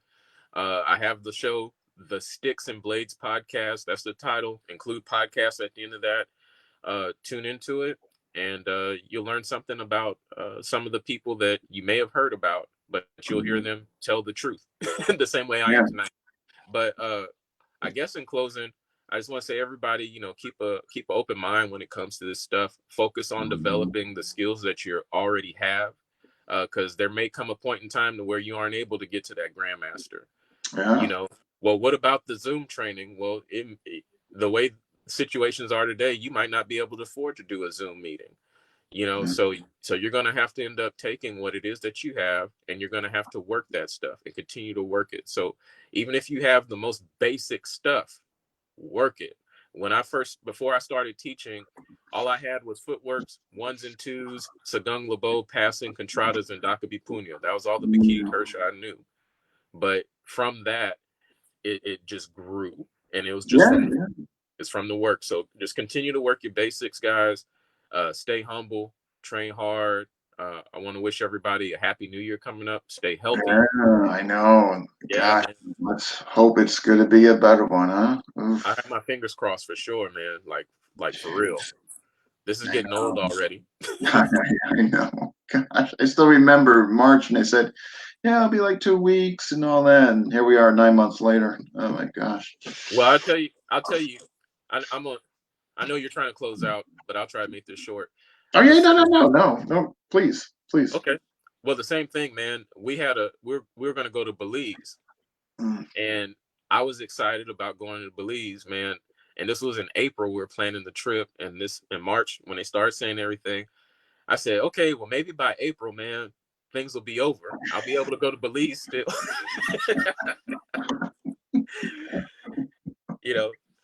I have the show, the Sticks and Blades podcast. That's the title. Include podcasts at the end of that. Tune into it, and you'll learn something about some of the people that you may have heard about, but you'll hear them tell the truth the same way I yeah. am tonight. But I guess in closing, I just want to say, everybody, keep an open mind when it comes to this stuff. Focus on developing the skills that you already have, because there may come a point in time to where you aren't able to get to that grandmaster. You Yeah. know, well, what about the Zoom training? Well, the way situations are today, you might not be able to afford to do a Zoom meeting. Yeah. So you're going to have to end up taking what it is that you have, and you're going to have to work that stuff and continue to work it. So even if you have the most basic stuff, work it. Before I started teaching, all I had was footworks, ones and twos, Sagung Labo, passing, contradas, and Dakabi Punya. That was all the Bikini Kershaw I knew. But from that, it just grew, and it was just Yeah. from the work. So just continue to work your basics, guys. Stay humble, train hard. I want to wish everybody a happy new year coming up. Stay healthy. Yeah, I know. Yeah, Gosh, man. let's hope it's going to be a better one, huh? I Oof. have my fingers crossed for sure, man. Like for real. This is I getting old know. already. I know. Gosh, I still remember March, and they said, "Yeah, it'll be like 2 weeks and all that." And here we are, 9 months later. Oh my gosh. Well, I'll tell you. I'm a. I know you're trying to close out, but I'll try to make this short. Oh yeah, This no, no, no, no, no. Please, please. Okay. Well, the same thing, man. We were gonna go to Belize, Mm. and I was excited about going to Belize, man. And this was in April. We were planning the trip, and this in March when they started saying everything, I said, okay, well maybe by April, man, things will be over. I'll be able to go to Belize still.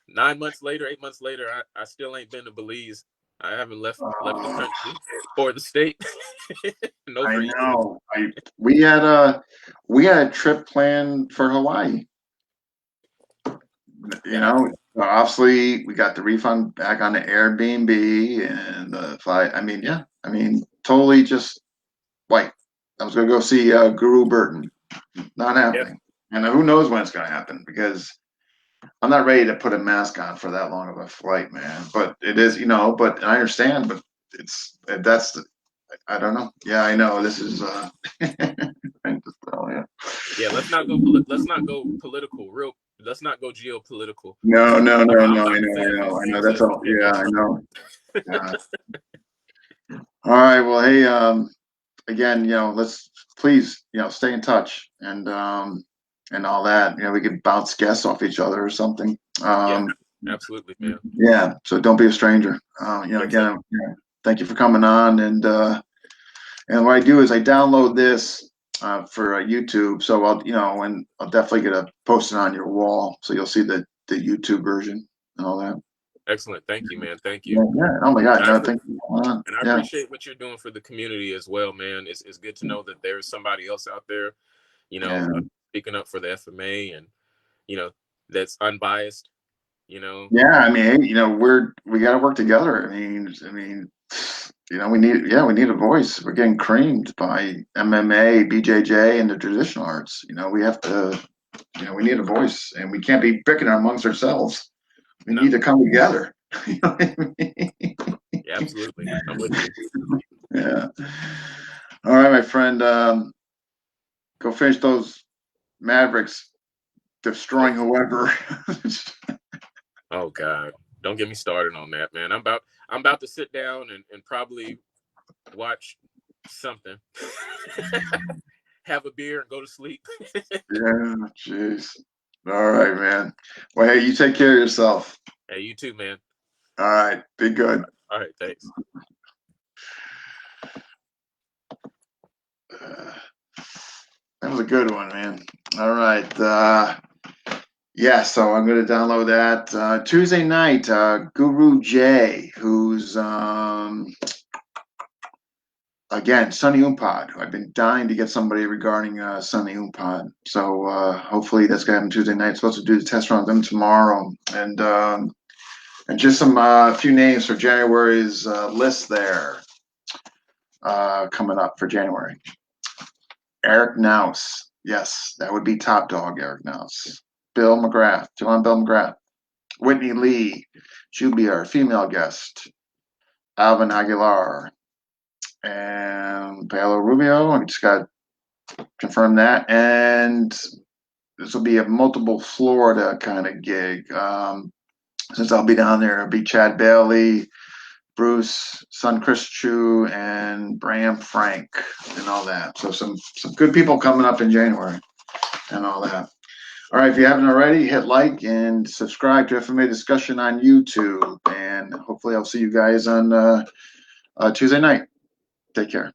9 months later, 8 months later, I still ain't been to Belize. I haven't left the Uh, country or the state in over I a year. know. We had a trip planned for Hawaii. You Gotcha. know, obviously we got the refund back on the Airbnb and the flight. I mean, yeah, I mean, totally just like I was gonna go see Guru Burton. Not Yeah. happening. And who knows when it's gonna happen because I'm not ready to put a mask on for that long of a flight, man. But it is, but I understand, but that's the, I don't know. Yeah, I know. This is oh, yeah. Yeah. Let's not go political. Let's not go geopolitical. No, no, no, I'm no. about to say a few I know. things That's that all. that may Yeah, I trump. know. Yeah. All right. Well, hey, again, let's please, stay in touch and all that. We could bounce guests off each other or something. Yeah. Absolutely, man. Yeah. So don't be a stranger. Yes, sir. Again, thank you for coming on. And what I do is I download this for YouTube. So and I'll definitely get a posted on your wall. So you'll see the YouTube version and all that. Excellent. Thank you, man. Thank you. Yeah. Yeah. Oh my God. And I No, thank you. and I Yeah. appreciate what you're doing for the community as well, man. It's good to know that there's somebody else out there, Yeah. speaking up for the FMA and you know that's unbiased. You know, Yeah, I mean, hey, we got to work together. We need a voice. We're getting creamed by MMA, BJJ, and the traditional arts. We have to, we need a voice, and we can't be picking amongst ourselves. We no, need to come together. You know what I mean? yeah, absolutely. I'm with you. Yeah. All right, my friend. Go finish those Mavericks, destroying whoever. Oh God, don't get me started on that, man. I'm about to sit down and probably watch something, have a beer, and go to sleep. Yeah, jeez. All right, man. Well, hey, you take care of yourself. Hey, you too, man. All right, be good. All right, thanks. Uh, that was a good one, man. All right. Yeah, so I'm going to download that Tuesday night. Guru J, who's again Sunny Umpad. I've been dying to get somebody regarding Sunny Umpad. So hopefully that's going to happen Tuesday night. Supposed to do the test run with them tomorrow, and just some few names for January's list there coming up for January. Eric Naus. Yes, that would be top dog, Eric Naus. Bill McGrath. Do you want Bill McGrath? Whitney Lee. She'll be our female guest. Alvin Aguilar. And Paolo Rubio. I just got to confirm that. And this will be a multiple Florida kind of gig. Since I'll be down there, it'll be Chad Bailey, Bruce, Son Chris Chu, and Bram Frank, and all that. So some good people coming up in January, and all that. All right, if you haven't already, hit like and subscribe to FMA Discussion on YouTube, and hopefully I'll see you guys on Tuesday night. Take care.